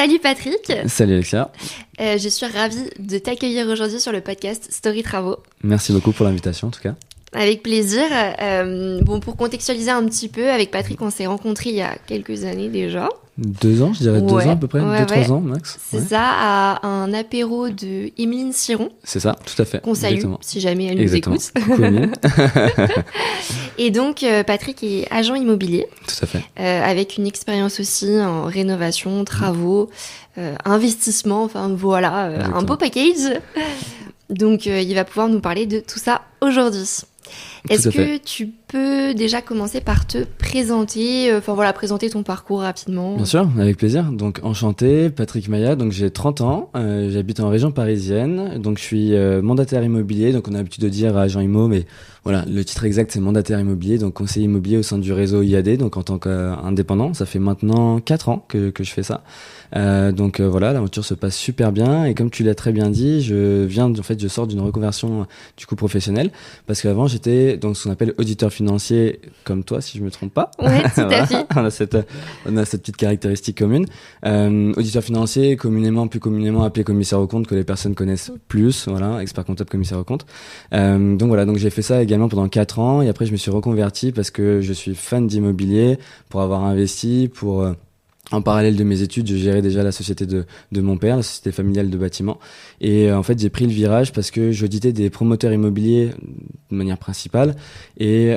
Salut Patrick. Salut Alexia. Je suis ravie de t'accueillir aujourd'hui sur le podcast Story Travaux. Merci beaucoup pour l'invitation en tout cas. Avec plaisir. Pour contextualiser un petit peu, avec Patrick, on s'est rencontrés il y a quelques années déjà. 2 ans, je dirais 2 ans à peu près, 2-3 ans max. C'est ça, à un apéro de Émeline Siron. C'est ça, tout à fait. Qu'on salue, si jamais elle nous écoute. Coucou Émeline. Et donc, Patrick est agent immobilier. Tout à fait. Avec une expérience aussi en rénovation, travaux, investissement, enfin voilà, un beau package. Donc, il va pouvoir nous parler de tout ça aujourd'hui. Est-ce que tu peux déjà commencer par te présenter, présenter ton parcours rapidement? Bien sûr, avec plaisir. Donc enchanté, Patrick Maya, donc j'ai 30 ans, j'habite en région parisienne, donc je suis mandataire immobilier, donc on a l'habitude de dire agent immo, mais voilà, le titre exact c'est mandataire immobilier, donc conseiller immobilier au sein du réseau IAD, donc en tant qu'indépendant. Ça fait maintenant 4 ans que je fais ça. Voilà, l'aventure se passe super bien et comme tu l'as très bien dit, je sors d'une reconversion du coup professionnelle parce qu'avant j'étais donc ce qu'on appelle auditeur financier comme toi si je me trompe pas. Ouais, tout à fait. On a cette petite caractéristique commune. Auditeur financier, plus communément appelé commissaire aux comptes que les personnes connaissent plus, voilà, expert comptable commissaire aux comptes. Donc j'ai fait ça également pendant 4 ans et après je me suis reconverti parce que je suis fan d'immobilier pour avoir investi en parallèle de mes études, je gérais déjà la société de mon père, la société familiale de bâtiments. Et en fait, j'ai pris le virage parce que j'auditais des promoteurs immobiliers de manière principale. Et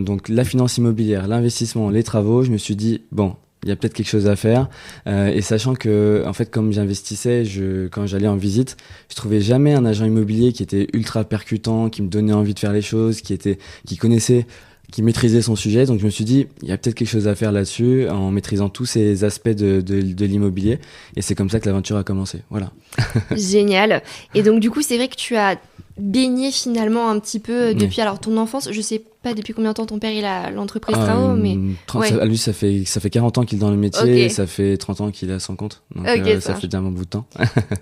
donc, la finance immobilière, l'investissement, les travaux, je me suis dit, bon, il y a peut-être quelque chose à faire. Et sachant que, en fait, comme j'investissais, quand j'allais en visite, je trouvais jamais un agent immobilier qui était ultra percutant, qui me donnait envie de faire les choses, qui maîtrisait son sujet. Donc je me suis dit, il y a peut-être quelque chose à faire là-dessus en maîtrisant tous ces aspects de l'immobilier. Et c'est comme ça que l'aventure a commencé. Voilà. Génial. Et donc du coup, c'est vrai que tu as baigné finalement un petit peu depuis ton enfance. Je sais pas depuis combien de temps ton père il a l'entreprise Travaux, mais... Lui, ça fait 40 ans qu'il est dans le métier et ça fait 30 ans qu'il est à son compte. Donc ça fait déjà un bon bout de temps.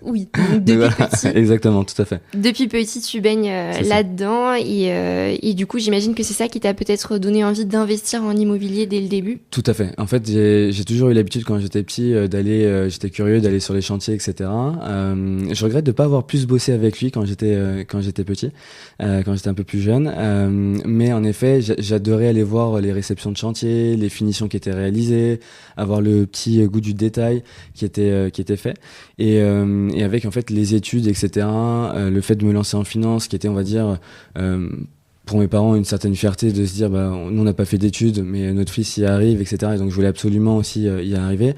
Oui, donc depuis petit. Exactement, tout à fait. Depuis petit, tu baignes là-dedans et du coup, j'imagine que c'est ça qui t'a peut-être donné envie d'investir en immobilier dès le début. Tout à fait. En fait, j'ai toujours eu l'habitude quand j'étais petit j'étais curieux d'aller sur les chantiers, etc. Je regrette de pas avoir plus bossé avec lui quand j'étais petit, quand j'étais un peu plus jeune. Mais en effet, j'adorais aller voir les réceptions de chantier, les finitions qui étaient réalisées, avoir le petit goût du détail qui était fait. Et avec en fait les études, etc. Le fait de me lancer en finance, qui était, on va dire, pour mes parents, une certaine fierté de se dire, nous on n'a pas fait d'études, mais notre fils y arrive, etc. Et donc je voulais absolument aussi y arriver.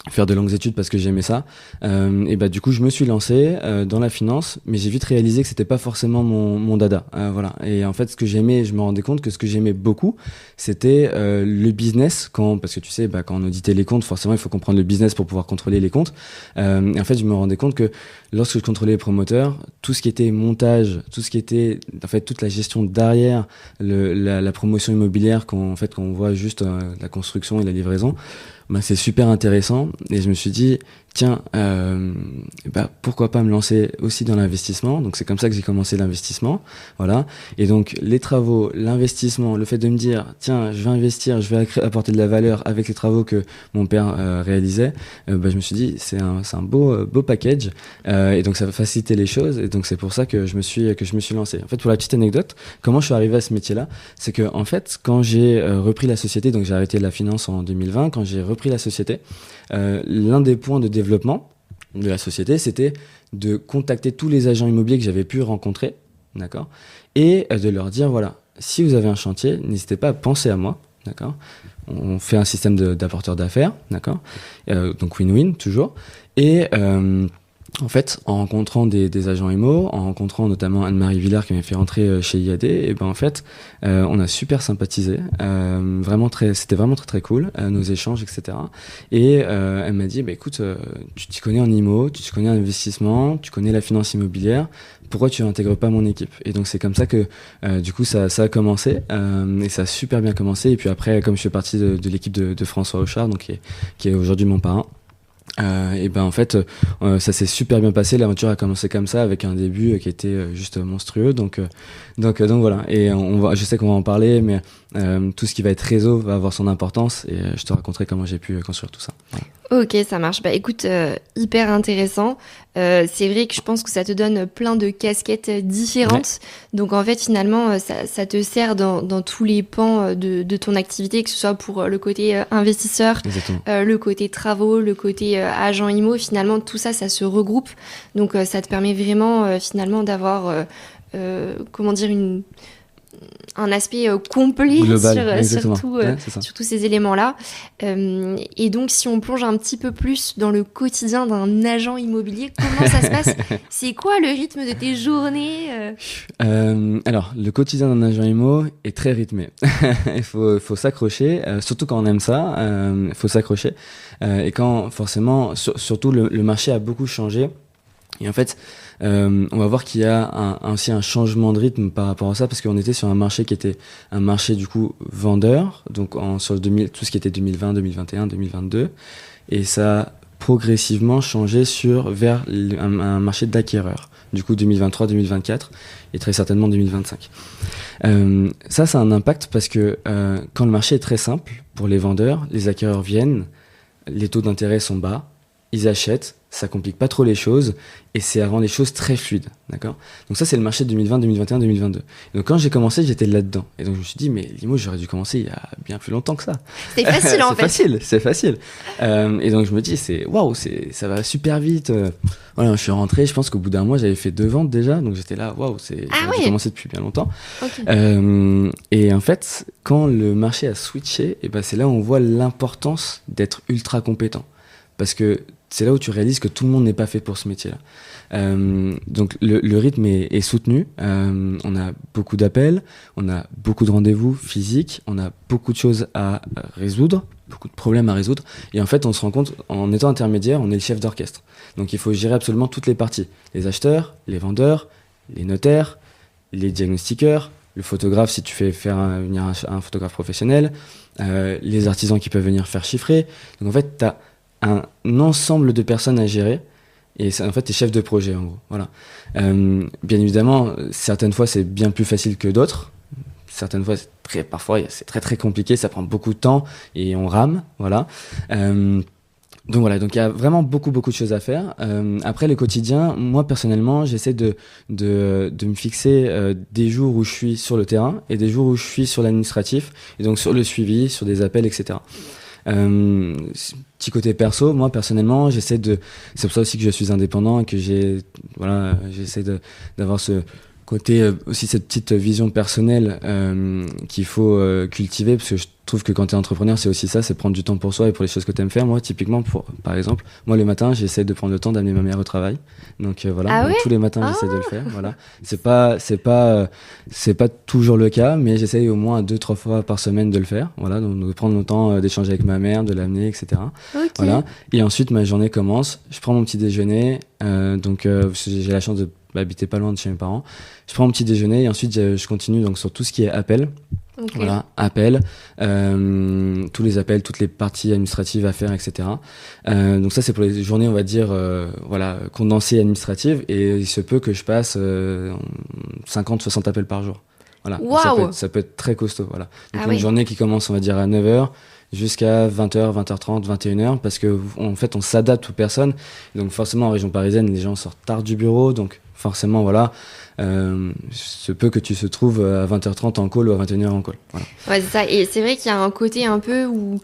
Faire de longues études parce que j'aimais ça. Du coup, je me suis lancé dans la finance, mais j'ai vite réalisé que c'était pas forcément mon dada. Voilà. Et en fait, je me rendais compte que ce que j'aimais beaucoup, c'était le business. Parce que tu sais, quand on auditait les comptes, forcément, il faut comprendre le business pour pouvoir contrôler les comptes. Et en fait, je me rendais compte que lorsque je contrôlais les promoteurs, tout ce qui était montage, tout ce qui était, en fait, toute la gestion derrière la promotion immobilière, qu'on voit juste la construction et la livraison, c'est super intéressant et je me suis dit tiens, pourquoi pas me lancer aussi dans l'investissement. Donc c'est comme ça que j'ai commencé l'investissement, voilà. Et donc les travaux, l'investissement, le fait de me dire tiens, je vais investir, je vais apporter de la valeur avec les travaux que mon père réalisait, je me suis dit c'est un beau package et donc ça va faciliter les choses et donc c'est pour ça que je me suis lancé. En fait, pour la petite anecdote, comment je suis arrivé à ce métier-là, c'est que en fait quand j'ai repris la société, donc j'ai arrêté la finance en 2020, quand j'ai repris la société, l'un des points de développement de la société, c'était de contacter tous les agents immobiliers que j'avais pu rencontrer, d'accord, et de leur dire voilà, si vous avez un chantier, n'hésitez pas à penser à moi, d'accord. On fait un système d'apporteurs d'affaires, d'accord, donc win-win toujours, et en fait, en rencontrant des agents IMO, en rencontrant notamment Anne-Marie Villard qui m'a fait rentrer chez IAD, et en fait, on a super sympathisé. C'était vraiment très très cool, nos échanges, etc. Et elle m'a dit, écoute, tu t'y connais en IMO, tu t'y connais en investissement, tu connais la finance immobilière, pourquoi tu n'intègres pas mon équipe? Et donc c'est comme ça que du coup ça a commencé, et ça a super bien commencé. Et puis après, comme je fais partie de l'équipe de François Auchard, donc qui est aujourd'hui mon parrain, Et ben en fait, ça s'est super bien passé. L'aventure a commencé comme ça, avec un début qui était juste monstrueux. Donc voilà. Et je sais qu'on va en parler, mais tout ce qui va être réseau va avoir son importance. Et je te raconterai comment j'ai pu construire tout ça. Voilà. Ok, ça marche. Bah écoute, hyper intéressant. C'est vrai que je pense que ça te donne plein de casquettes différentes. Ouais. Donc en fait, finalement, ça te sert dans tous les pans de ton activité, que ce soit pour le côté investisseur, le côté travaux, le côté agent IMO. Finalement, tout ça, ça se regroupe. Donc ça te permet vraiment, finalement, d'avoir, comment dire, un aspect complet global, sur tous ces éléments-là. Et donc, si on plonge un petit peu plus dans le quotidien d'un agent immobilier, comment ça se passe? C'est quoi le rythme de tes journées? Alors, le quotidien d'un agent immo est très rythmé. Il faut s'accrocher, surtout quand on aime ça. Il faut s'accrocher. Et quand, forcément, surtout le marché a beaucoup changé. Et en fait, on va voir qu'il y a aussi un changement de rythme par rapport à ça, parce qu'on était sur un marché qui était un marché du coup vendeur, donc sur tout ce qui était 2020, 2021, 2022, et ça a progressivement changé vers un marché d'acquéreurs, du coup 2023, 2024 et très certainement 2025. Ça a un impact parce que quand le marché est très simple pour les vendeurs, les acquéreurs viennent, les taux d'intérêt sont bas, ils achètent, ça complique pas trop les choses et ça rend les choses très fluides, d'accord? Donc ça, c'est le marché de 2020, 2021, 2022. Et donc quand j'ai commencé, j'étais là-dedans. Et donc je me suis dit, mais l'IMO, j'aurais dû commencer il y a bien plus longtemps que ça. C'est facile en fait. C'est facile. Et donc je me dis, ça va super vite. Voilà, je suis rentré, je pense qu'au bout d'un mois, j'avais fait 2 ventes déjà. Donc j'étais là, j'ai commencé depuis bien longtemps. Okay. Et en fait, quand le marché a switché, et ben c'est là où on voit l'importance d'être ultra compétent. Parce que c'est là où tu réalises que tout le monde n'est pas fait pour ce métier-là. Donc le rythme est soutenu. On a beaucoup d'appels, on a beaucoup de rendez-vous physiques, on a beaucoup de choses à résoudre, beaucoup de problèmes à résoudre. Et en fait, on se rend compte, en étant intermédiaire, on est le chef d'orchestre. Donc il faut gérer absolument toutes les parties. Les acheteurs, les vendeurs, les notaires, les diagnostiqueurs, le photographe si tu fais venir un photographe professionnel, les artisans qui peuvent venir faire chiffrer. Donc en fait, tu as un ensemble de personnes à gérer et en fait t'es chef de projet en gros, voilà. Bien évidemment, certaines fois c'est bien plus facile que d'autres, certaines fois parfois c'est très très compliqué, ça prend beaucoup de temps et on rame, voilà. Donc voilà, donc il y a vraiment beaucoup de choses à faire. Après le quotidien, moi personnellement, j'essaie de me fixer des jours où je suis sur le terrain et des jours où je suis sur l'administratif et donc sur le suivi, sur des appels, etc. Petit côté perso, moi personnellement, c'est pour ça aussi que je suis indépendant et que j'essaie d'avoir ce côté aussi cette petite vision personnelle qu'il faut cultiver, parce que je trouve que quand tu es entrepreneur, c'est aussi ça, c'est prendre du temps pour soi et pour les choses que tu aimes faire. Moi, typiquement, par exemple, moi le matin, j'essaie de prendre le temps d'amener ma mère au travail. Donc voilà, donc, tous les matins, j'essaie de le faire. Voilà, c'est pas toujours le cas, mais j'essaie au moins 2-3 fois par semaine de le faire. Voilà, donc de prendre le temps d'échanger avec ma mère, de l'amener, etc. Okay. Voilà. Et ensuite, ma journée commence. Je prends mon petit déjeuner. Donc j'ai la chance d'habiter pas loin de chez mes parents. Je prends mon petit déjeuner et ensuite je continue donc sur tout ce qui est appel. Okay. Voilà, appel, tous les appels, toutes les parties administratives à faire, etc. Donc ça c'est pour les journées, on va dire, condensées administratives, et il se peut que je passe 50-60 appels par jour. Voilà. Wow. Ça peut être très costaud. Voilà. Donc journée qui commence, on va dire, à 9h jusqu'à 20h, 20h30, 21h, parce que en fait on s'adapte aux personnes. Donc forcément en région parisienne, les gens sortent tard du bureau, donc forcément voilà. Se peut que tu se trouves à 20h30 en call ou à 21h en call. Voilà. Ouais, c'est ça. Et c'est vrai qu'il y a un côté un peu où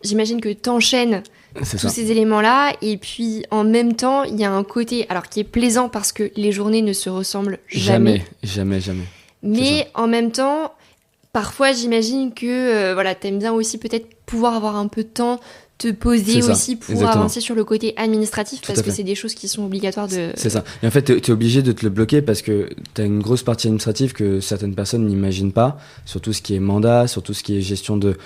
j'imagine que t'enchaînes ces éléments-là, et puis en même temps, il y a un côté qui est plaisant parce que les journées ne se ressemblent jamais. Jamais. Mais en même temps, parfois, j'imagine que t'aimes bien aussi peut-être pouvoir avoir un peu de temps, te poser aussi pour Exactement. avancer sur le côté administratif, parce que c'est des choses qui sont obligatoires de... C'est ça. Et en fait, t'es obligé de te le bloquer parce que t'as une grosse partie administrative que certaines personnes n'imaginent pas, sur tout ce qui est mandat, sur tout ce qui est gestion de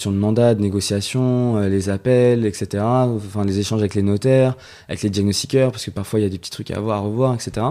mandat, de négociation, les appels, etc. Enfin, les échanges avec les notaires, avec les diagnostiqueurs, parce que parfois il y a des petits trucs à voir, à revoir, etc.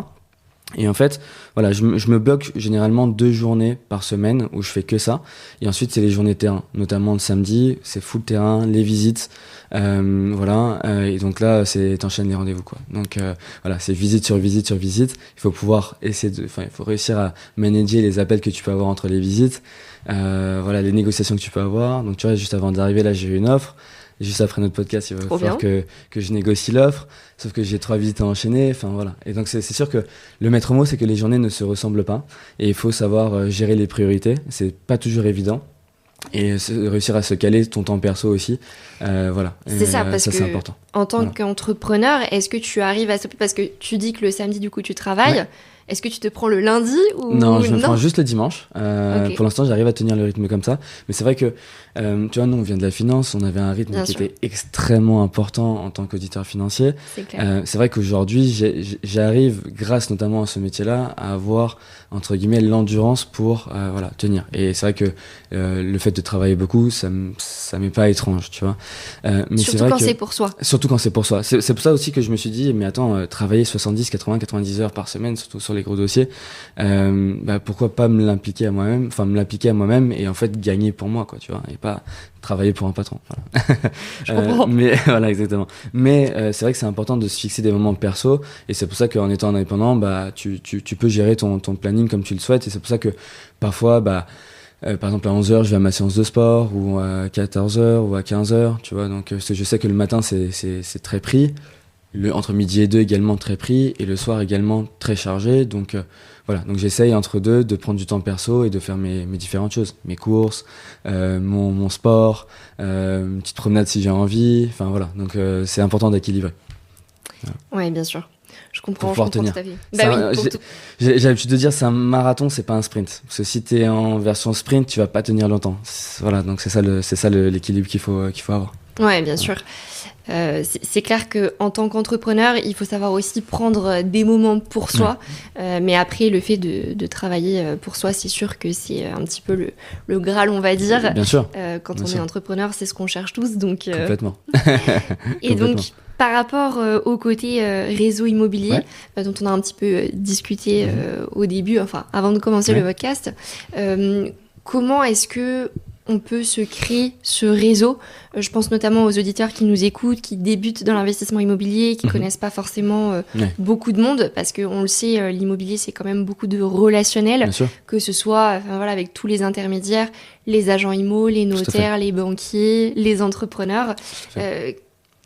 Et en fait, voilà, je me bloque généralement 2 journées par semaine où je fais que ça. Et ensuite, c'est les journées terrain, notamment le samedi, c'est full terrain, les visites, voilà. Et donc là, t'enchaînes les rendez-vous, quoi. Donc voilà, c'est visite sur visite sur visite. Il faut pouvoir il faut réussir à manager les appels que tu peux avoir entre les visites, voilà, les négociations que tu peux avoir. Donc tu vois, juste avant d'arriver là, j'ai eu une offre. Juste après notre podcast, il va falloir que je négocie l'offre, sauf que j'ai 3 visites à enchaîner, enfin voilà. Et donc c'est sûr que le maître mot, c'est que les journées ne se ressemblent pas, et il faut savoir gérer les priorités, c'est pas toujours évident, et réussir à se caler ton temps perso aussi, voilà. C'est ça, parce que c'est important. En tant qu'entrepreneur, est-ce que tu arrives à parce que tu dis que le samedi, du coup, tu travailles, est-ce que tu te prends le lundi ou... Non, je me prends juste le dimanche. Okay. Pour l'instant, j'arrive à tenir le rythme comme ça. Mais c'est vrai que, tu vois, nous, on vient de la finance, on avait un rythme qui était extrêmement important en tant qu'auditeur financier. C'est vrai qu'aujourd'hui, j'arrive, grâce notamment à ce métier-là, à avoir, entre guillemets, l'endurance pour voilà, tenir. Et c'est vrai que le fait de travailler beaucoup, ça m'est pas étrange, tu vois. Mais surtout quand c'est pour soi. Surtout quand c'est pour soi. C'est pour ça aussi que je me suis dit, mais attends, travailler 70, 80, 90 heures par semaine, surtout sur les gros dossiers, pourquoi pas me l'impliquer à moi-même et en fait gagner pour moi, quoi, tu vois, et pas travailler pour un patron. Voilà. Je comprends. Mais voilà, exactement. Mais c'est vrai que c'est important de se fixer des moments perso, et c'est pour ça qu'en étant indépendant, tu peux gérer ton planning comme tu le souhaites, et c'est pour ça que parfois, par exemple à 11h, je vais à ma séance de sport, ou à 14h, ou à 15h, tu vois, donc je sais que le matin c'est très pris. Entre midi et 2 également très pris, et le soir également très chargé, donc voilà, donc j'essaye entre deux de prendre du temps perso et de faire mes différentes choses, mes courses, mon sport, une petite promenade si j'ai envie, enfin voilà, donc c'est important d'équilibrer. Voilà. Ouais, bien sûr. Je comprends tenir. Tout à fait. J'ai l'habitude de dire, c'est un marathon, c'est pas un sprint. Parce que si t'es en version sprint, tu vas pas tenir longtemps. Voilà, donc c'est ça l'équilibre qu'il faut avoir. Ouais, bien sûr. C'est clair qu'en tant qu'entrepreneur, il faut savoir aussi prendre des moments pour soi. Mais après, le fait de travailler pour soi, c'est sûr que c'est un petit peu le Graal, on va dire. Bien sûr. Quand on est entrepreneur, c'est ce qu'on cherche tous. Donc, Complètement. Et donc, par rapport au côté réseau immobilier, dont on a un petit peu discuté au début, enfin, avant de commencer le podcast, comment est-ce que on peut se créer ce réseau? Je pense notamment aux auditeurs qui nous écoutent, qui débutent dans l'investissement immobilier, qui connaissent pas forcément beaucoup de monde, parce qu'on le sait, l'immobilier, c'est quand même beaucoup de relationnel, que ce soit avec tous les intermédiaires, les agents immo, les notaires, les banquiers, les entrepreneurs.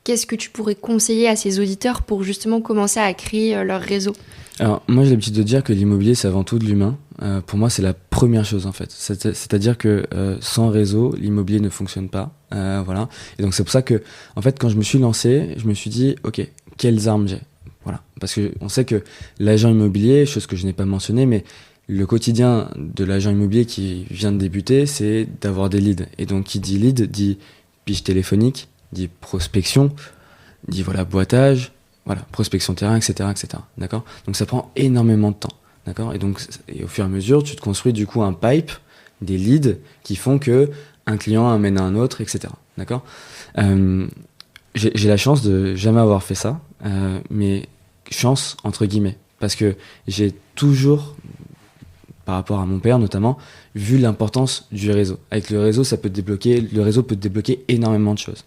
Qu'est-ce que tu pourrais conseiller à ces auditeurs pour justement commencer à créer leur réseau? Alors, moi, j'ai l'habitude de dire que l'immobilier, c'est avant tout de l'humain. Pour moi, c'est la première chose, en fait. C'est-à-dire que sans réseau, l'immobilier ne fonctionne pas. Voilà. Et donc, c'est pour ça que, en fait, quand je me suis lancé, je me suis dit, OK, quelles armes j'ai? Voilà. Parce que on sait que l'agent immobilier, chose que je n'ai pas mentionnée, mais le quotidien de l'agent immobilier qui vient de débuter, c'est d'avoir des leads. Et donc, qui dit lead, dit pige téléphonique, dit prospection, dit boitage, prospection terrain, etc., etc. D'accord ? Donc ça prend énormément de temps. D'accord ? Et au fur et à mesure, tu te construis du coup un pipe, des leads qui font que un client amène à un autre, etc. D'accord ? J'ai la chance de jamais avoir fait ça, mais chance entre guillemets, parce que j'ai toujours, par rapport à mon père notamment, vu l'importance du réseau. Avec le réseau, le réseau peut te débloquer énormément de choses.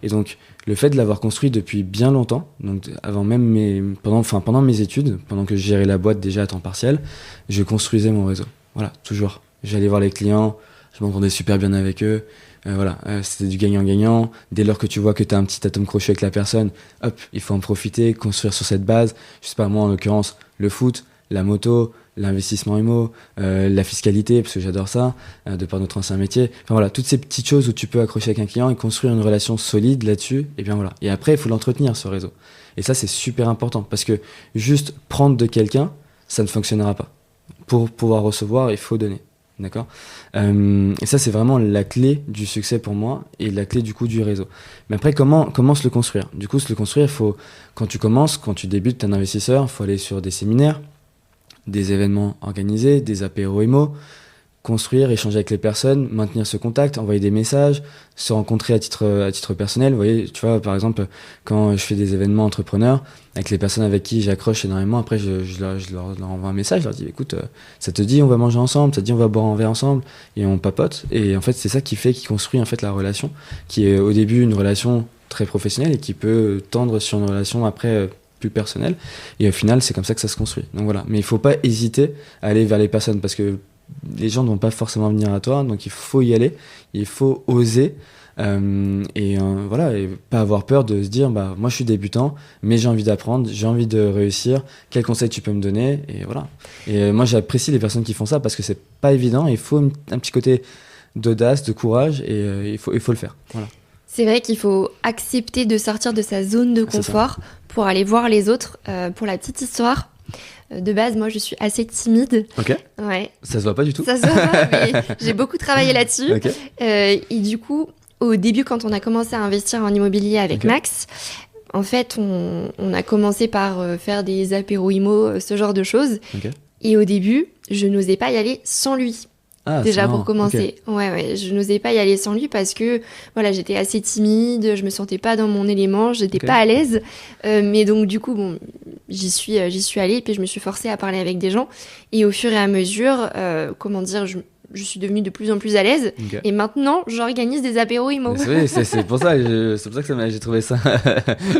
Et donc, le fait de l'avoir construit depuis bien longtemps, donc avant même pendant mes études, pendant que je gérais la boîte déjà à temps partiel, je construisais mon réseau. Voilà, toujours. J'allais voir les clients, je m'entendais super bien avec eux. C'était du gagnant-gagnant. Dès lors que tu vois que tu as un petit atome crochu avec la personne, hop, il faut en profiter, construire sur cette base. Je sais pas, moi en l'occurrence, le foot, la moto, l'investissement immo, la fiscalité, parce que j'adore ça, de par notre ancien métier. Enfin voilà, toutes ces petites choses où tu peux accrocher avec un client et construire une relation solide là-dessus, et bien voilà. Et après, il faut l'entretenir, ce réseau. Et ça, c'est super important, parce que juste prendre de quelqu'un, ça ne fonctionnera pas. Pour pouvoir recevoir, il faut donner. D'accord ? Et ça, c'est vraiment la clé du succès pour moi, et la clé du coup du réseau. Mais après, comment se le construire ? Du coup, se le construire, quand tu débutes, t'es un investisseur, il faut aller sur des séminaires, des événements organisés, des apéros IMO, construire, échanger avec les personnes, maintenir ce contact, envoyer des messages, se rencontrer à titre personnel. Vous voyez, tu vois, par exemple, quand je fais des événements entrepreneurs, avec les personnes avec qui j'accroche énormément, après je leur envoie un message, je leur dis écoute, ça te dit on va manger ensemble, ça te dit on va boire un verre ensemble, et on papote. Et en fait, c'est ça qui construit en fait la relation, qui est au début une relation très professionnelle et qui peut tendre sur une relation après plus personnelle. Et au final, c'est comme ça que ça se construit. Donc voilà. Mais il faut pas hésiter à aller vers les personnes parce que les gens ne vont pas forcément venir à toi, donc il faut y aller, il faut oser. Voilà, et pas avoir peur de se dire bah moi je suis débutant mais j'ai envie d'apprendre, j'ai envie de réussir, quel conseil tu peux me donner, et voilà. Et moi j'apprécie les personnes qui font ça parce que c'est pas évident, il faut un petit côté d'audace, de courage, et il faut le faire, voilà. C'est vrai qu'il faut accepter de sortir de sa zone de confort pour aller voir les autres. Pour la petite histoire, de base, moi, je suis assez timide. Ok. Ouais. Ça se voit pas du tout. Ça se voit pas, mais j'ai beaucoup travaillé là-dessus. Ok. Et du coup, au début, quand on a commencé à investir en immobilier avec Max, en fait, on a commencé par faire des apéros IMO, ce genre de choses. Ok. Et au début, je n'osais pas y aller sans lui. Ah, Déjà pour commencer. Okay. Ouais, je n'osais pas y aller sans lui parce que voilà, j'étais assez timide, je me sentais pas dans mon élément, j'étais pas à l'aise. Mais donc du coup, bon, j'y suis allée, et puis je me suis forcée à parler avec des gens, et au fur et à mesure, je suis devenue de plus en plus à l'aise. Okay. Et maintenant, j'organise des apéros IMO. C'est pour ça que j'ai trouvé ça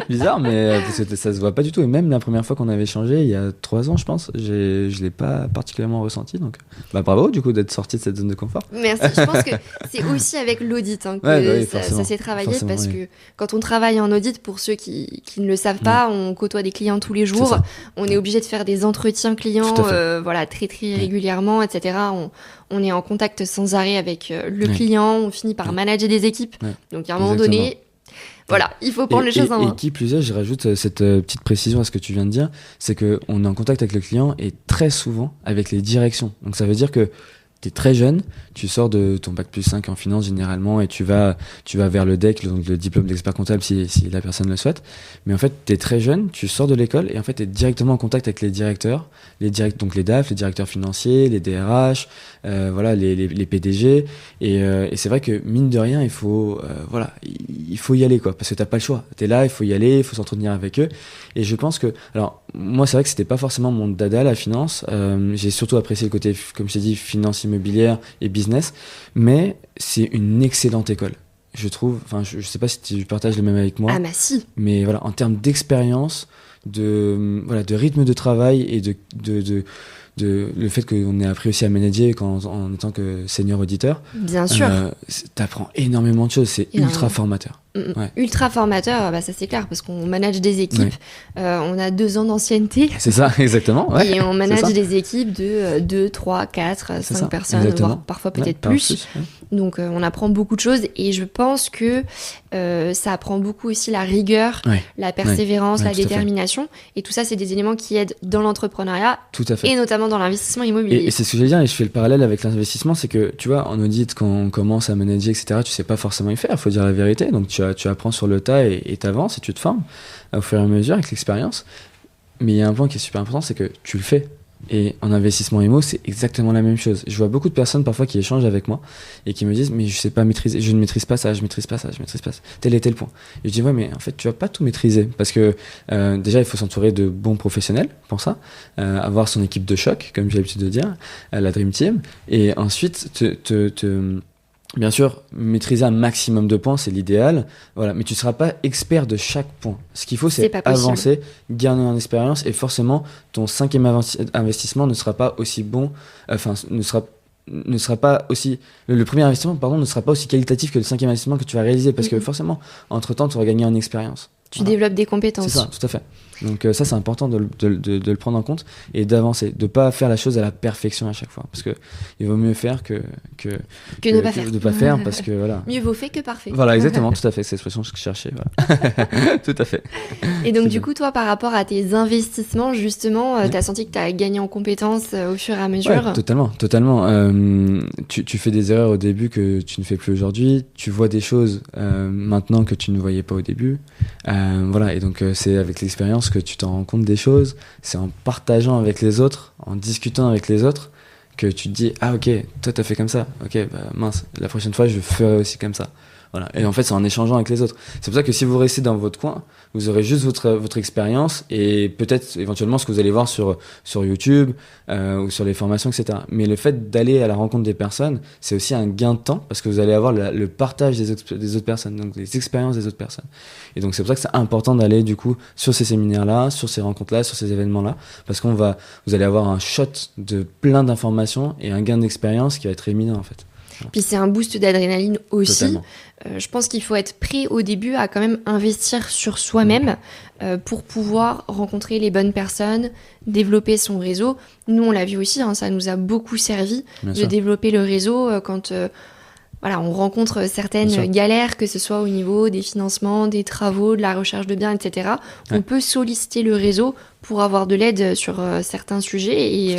bizarre, mais parce que ça se voit pas du tout. Et même la première fois qu'on avait échangé, il y a 3 ans, je pense, je l'ai pas particulièrement ressenti. Donc, bah bravo du coup d'être sorti de cette zone de confort. Merci. Je pense que c'est aussi avec l'audit que ça s'est travaillé, parce que quand on travaille en audit, pour ceux qui ne le savent pas, on côtoie des clients tous les jours. On est obligé de faire des entretiens clients, très régulièrement, etc. On est en contact sans arrêt avec le client, on finit par manager des équipes. Donc à un moment donné, voilà, il faut prendre les choses en main. Et qui plus est, je rajoute cette petite précision à ce que tu viens de dire, c'est qu'on est en contact avec le client et très souvent avec les directions. Donc ça veut dire que tu es très jeune, tu sors de ton bac plus 5 en finance généralement, et tu vas vers le DEC, donc le diplôme d'expert comptable si la personne le souhaite. Mais en fait, tu es très jeune, tu sors de l'école et en fait, tu es directement en contact avec les directeurs, donc les DAF, les directeurs financiers, les DRH, les PDG. Et c'est vrai que mine de rien, il faut y aller, quoi, parce que t'as pas le choix. Tu es là, il faut y aller, il faut s'entretenir avec eux. Et je pense que, alors moi, c'est vrai que c'était pas forcément mon dada, la finance. J'ai surtout apprécié le côté, comme je t'ai dit, finance immobilière et business, mais c'est une excellente école, je trouve. Enfin, je sais pas si tu partages le même avec moi. Ah bah si. Mais voilà, en termes d'expérience, de rythme de travail et de le fait qu'on ait appris aussi à manager en étant que senior auditeur. Bien sûr. T'apprends énormément de choses, c'est ultra formateur. Ultra formateur, bah ça c'est clair, parce qu'on manage des équipes, on a 2 ans d'ancienneté. C'est ça, exactement. Et on manage des équipes de 2, 3, 4, 5 personnes, voire parfois peut-être plus. Donc on apprend beaucoup de choses, et je pense que ça apprend beaucoup aussi la rigueur, la persévérance, la détermination, et tout ça c'est des éléments qui aident dans l'entrepreneuriat, tout à fait. Et notamment dans l'investissement immobilier. Et c'est ce que j'allais dire, et je fais le parallèle avec l'investissement, c'est que tu vois, en audit, quand on commence à manager, etc., tu sais pas forcément y faire, il faut dire la vérité. Donc tu apprends sur le tas et t'avances et tu te formes au fur et à mesure avec l'expérience. Mais il y a un point qui est super important, c'est que tu le fais. Et en investissement IMO, c'est exactement la même chose. Je vois beaucoup de personnes parfois qui échangent avec moi et qui me disent mais je sais pas maîtriser, je ne maîtrise pas ça, je maîtrise pas ça, je maîtrise pas ça, tel et tel point. Et je dis ouais, mais en fait tu vas pas tout maîtriser, parce que déjà il faut s'entourer de bons professionnels pour ça, avoir son équipe de choc, comme j'ai l'habitude de dire, la Dream Team, et ensuite bien sûr, maîtriser un maximum de points, c'est l'idéal. Voilà, mais tu ne seras pas expert de chaque point. Ce qu'il faut, c'est avancer, gagner en expérience, et forcément, ton 5e investissement ne sera pas aussi bon, ne sera pas aussi, le premier investissement, ne sera pas aussi qualitatif que le 5e investissement que tu vas réaliser, parce que forcément, entre-temps, tu auras gagné en expérience. Tu développes des compétences. C'est ça, tout à fait. Donc ça, c'est important de le prendre en compte et d'avancer, de pas faire la chose à la perfection à chaque fois, parce que il vaut mieux faire que ne pas faire, parce que voilà. Mieux vaut fait que parfait. Voilà, exactement, tout à fait, c'est l'expression que je cherchais. Voilà. Tout à fait. Et donc du coup, toi, par rapport à tes investissements, justement, tu as senti que tu as gagné en compétences au fur et à mesure. Ouais, totalement. Tu fais des erreurs au début que tu ne fais plus aujourd'hui. Tu vois des choses maintenant que tu ne voyais pas au début. Voilà, et donc c'est avec l'expérience que tu t'en rends compte des choses. C'est en partageant avec les autres, en discutant avec les autres, que tu te dis ah ok, toi t'as fait comme ça, ok bah mince, la prochaine fois je ferai aussi comme ça. Voilà. Et en fait, c'est en échangeant avec les autres. C'est pour ça que si vous restez dans votre coin, vous aurez juste votre expérience et peut-être éventuellement ce que vous allez voir sur YouTube ou sur les formations, etc. Mais le fait d'aller à la rencontre des personnes, c'est aussi un gain de temps parce que vous allez avoir le partage des autres personnes, donc les expériences des autres personnes. Et donc c'est pour ça que c'est important d'aller du coup sur ces séminaires-là, sur ces rencontres-là, sur ces événements-là, parce vous allez avoir un shot de plein d'informations et un gain d'expérience qui va être éminent en fait. Puis c'est un boost d'adrénaline aussi. Totalement. Je pense qu'il faut être prêt au début à quand même investir sur soi-même pour pouvoir rencontrer les bonnes personnes, développer son réseau. Nous, on l'a vu aussi, ça nous a beaucoup servi de développer le réseau quand on rencontre certaines galères, que ce soit au niveau des financements, des travaux, de la recherche de biens, etc. Ouais. On peut solliciter le réseau pour avoir de l'aide sur certains sujets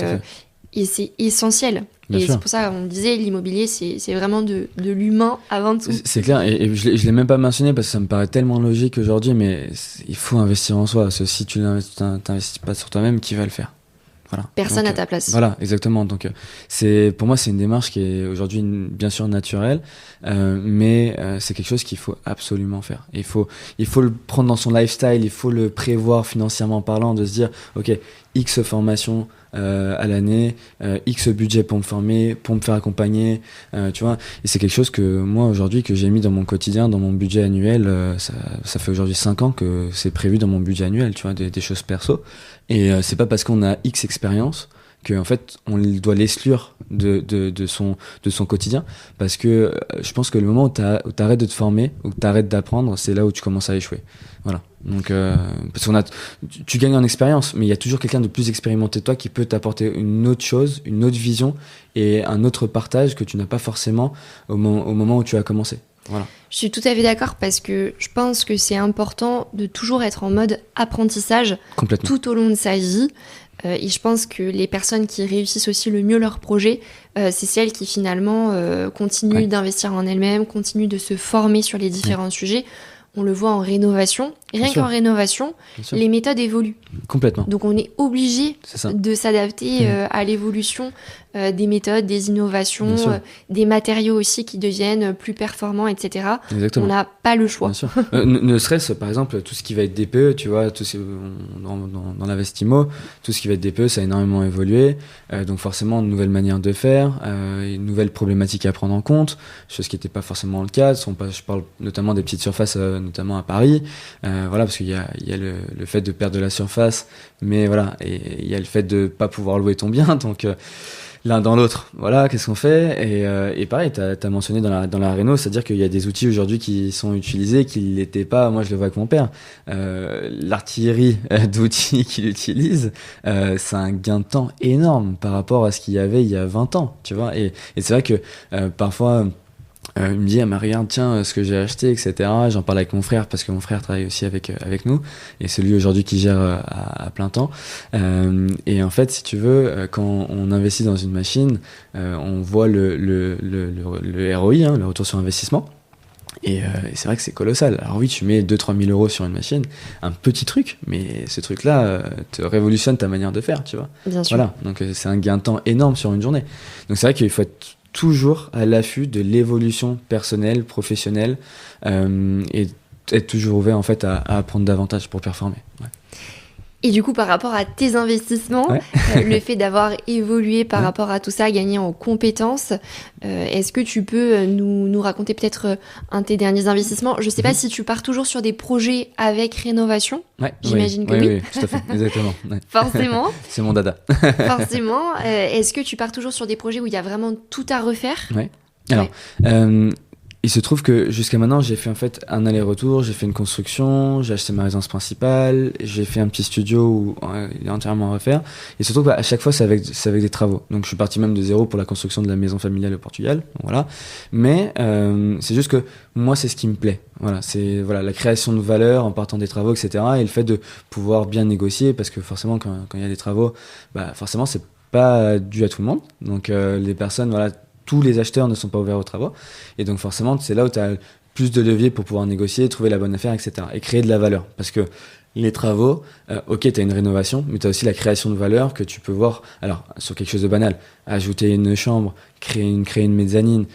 et c'est essentiel. Bien sûr. C'est pour ça qu'on disait l'immobilier, c'est vraiment de l'humain avant tout. C'est clair, et je l'ai même pas mentionné parce que ça me paraît tellement logique aujourd'hui, mais il faut investir en soi. Parce que si tu n'investis pas sur toi-même, qui va le faire? Voilà. Personne à ta place. Voilà, exactement. Donc, pour moi, c'est une démarche qui est aujourd'hui bien sûr naturelle, mais c'est quelque chose qu'il faut absolument faire. Il faut le prendre dans son lifestyle, il faut le prévoir financièrement parlant, de se dire, ok, X formation à l'année, X budget pour me former, pour me faire accompagner, tu vois. Et c'est quelque chose que moi aujourd'hui que j'ai mis dans mon quotidien, dans mon budget annuel. Ça fait aujourd'hui 5 ans que c'est prévu dans mon budget annuel, tu vois, des choses perso. Et c'est pas parce qu'on a X expérience que en fait on doit l'exclure de son quotidien, parce que je pense que le moment où t'arrêtes de te former, où t'arrêtes d'apprendre, c'est là où tu commences à échouer. Voilà. Donc parce tu gagnes en expérience, mais il y a toujours quelqu'un de plus expérimenté que toi qui peut t'apporter une autre chose, une autre vision et un autre partage que tu n'as pas forcément au moment où tu as commencé. Voilà. Je suis tout à fait d'accord parce que je pense que c'est important de toujours être en mode apprentissage tout au long de sa vie. Et je pense que les personnes qui réussissent aussi le mieux leur projet, c'est celles qui finalement continuent d'investir en elles-mêmes, continuent de se former sur les différents sujets. On le voit en rénovation. Rien qu'en rénovation, les méthodes évoluent. Complètement. Donc on est obligé de s'adapter à l'évolution des méthodes, des innovations, des matériaux aussi qui deviennent plus performants, etc. Exactement. On n'a pas le choix. Bien sûr. Ne serait-ce, par exemple, tout ce qui va être DPE, tu vois, dans l'Investimo, tout ce qui va être DPE, ça a énormément évolué. Donc forcément, une nouvelle manière de faire, une nouvelle problématique à prendre en compte, chose qui n'était pas forcément le cas. Je parle notamment des petites surfaces, notamment à Paris. Voilà, parce qu'il y a le fait de perdre de la surface, mais voilà, et il y a le fait de pas pouvoir louer ton bien, donc l'un dans l'autre. Voilà, qu'est-ce qu'on fait? Et pareil, t'as mentionné dans la réno, c'est-à-dire qu'il y a des outils aujourd'hui qui sont utilisés, qui l'étaient pas. Moi, je le vois avec mon père. L'artillerie d'outils qu'il utilise, c'est un gain de temps énorme par rapport à ce qu'il y avait il y a 20 ans, tu vois. Et c'est vrai que parfois, il me dit, ah, mais regarde, tiens, ce que j'ai acheté, etc. J'en parle avec mon frère, parce que mon frère travaille aussi avec nous, et c'est lui aujourd'hui qui gère à plein temps. Et en fait, si tu veux, quand on investit dans une machine, on voit le ROI, le retour sur investissement. Et c'est vrai que c'est colossal. Alors oui, tu mets 2-3 000 euros sur une machine, un petit truc, mais ce truc-là te révolutionne ta manière de faire, tu vois. Bien sûr. Voilà, donc c'est un gain de temps énorme sur une journée. Donc c'est vrai qu'il faut être toujours à l'affût de l'évolution personnelle, professionnelle, et être toujours ouvert en fait à apprendre davantage pour performer. Ouais. Et du coup, par rapport à tes investissements, le fait d'avoir évolué par rapport à tout ça, gagné en compétences, est-ce que tu peux nous raconter peut-être un de tes derniers investissements? Je ne sais pas si tu pars toujours sur des projets avec rénovation. J'imagine que oui. Oui, tout à fait, exactement. Forcément. C'est mon dada. Forcément. Est-ce que tu pars toujours sur des projets où il y a vraiment tout à refaire? Oui. Alors, il se trouve que jusqu'à maintenant, j'ai fait en fait un aller-retour, j'ai fait une construction, j'ai acheté ma résidence principale, j'ai fait un petit studio où il est entièrement à refaire. Et il se trouve qu'à chaque fois, c'est avec des travaux. Donc je suis parti même de zéro pour la construction de la maison familiale au Portugal. Voilà. Mais c'est juste que moi, c'est ce qui me plaît. Voilà, c'est la création de valeur en partant des travaux, etc. Et le fait de pouvoir bien négocier, parce que forcément, quand il y a des travaux, forcément, c'est pas dû à tout le monde. Donc les personnes, tous les acheteurs ne sont pas ouverts aux travaux. Et donc forcément, c'est là où tu as plus de leviers pour pouvoir négocier, trouver la bonne affaire, etc. Et créer de la valeur. Parce que Les travaux, ok, tu as une rénovation, mais tu as aussi la création de valeur que tu peux voir, alors sur quelque chose de banal, ajouter une chambre, créer une mezzanine,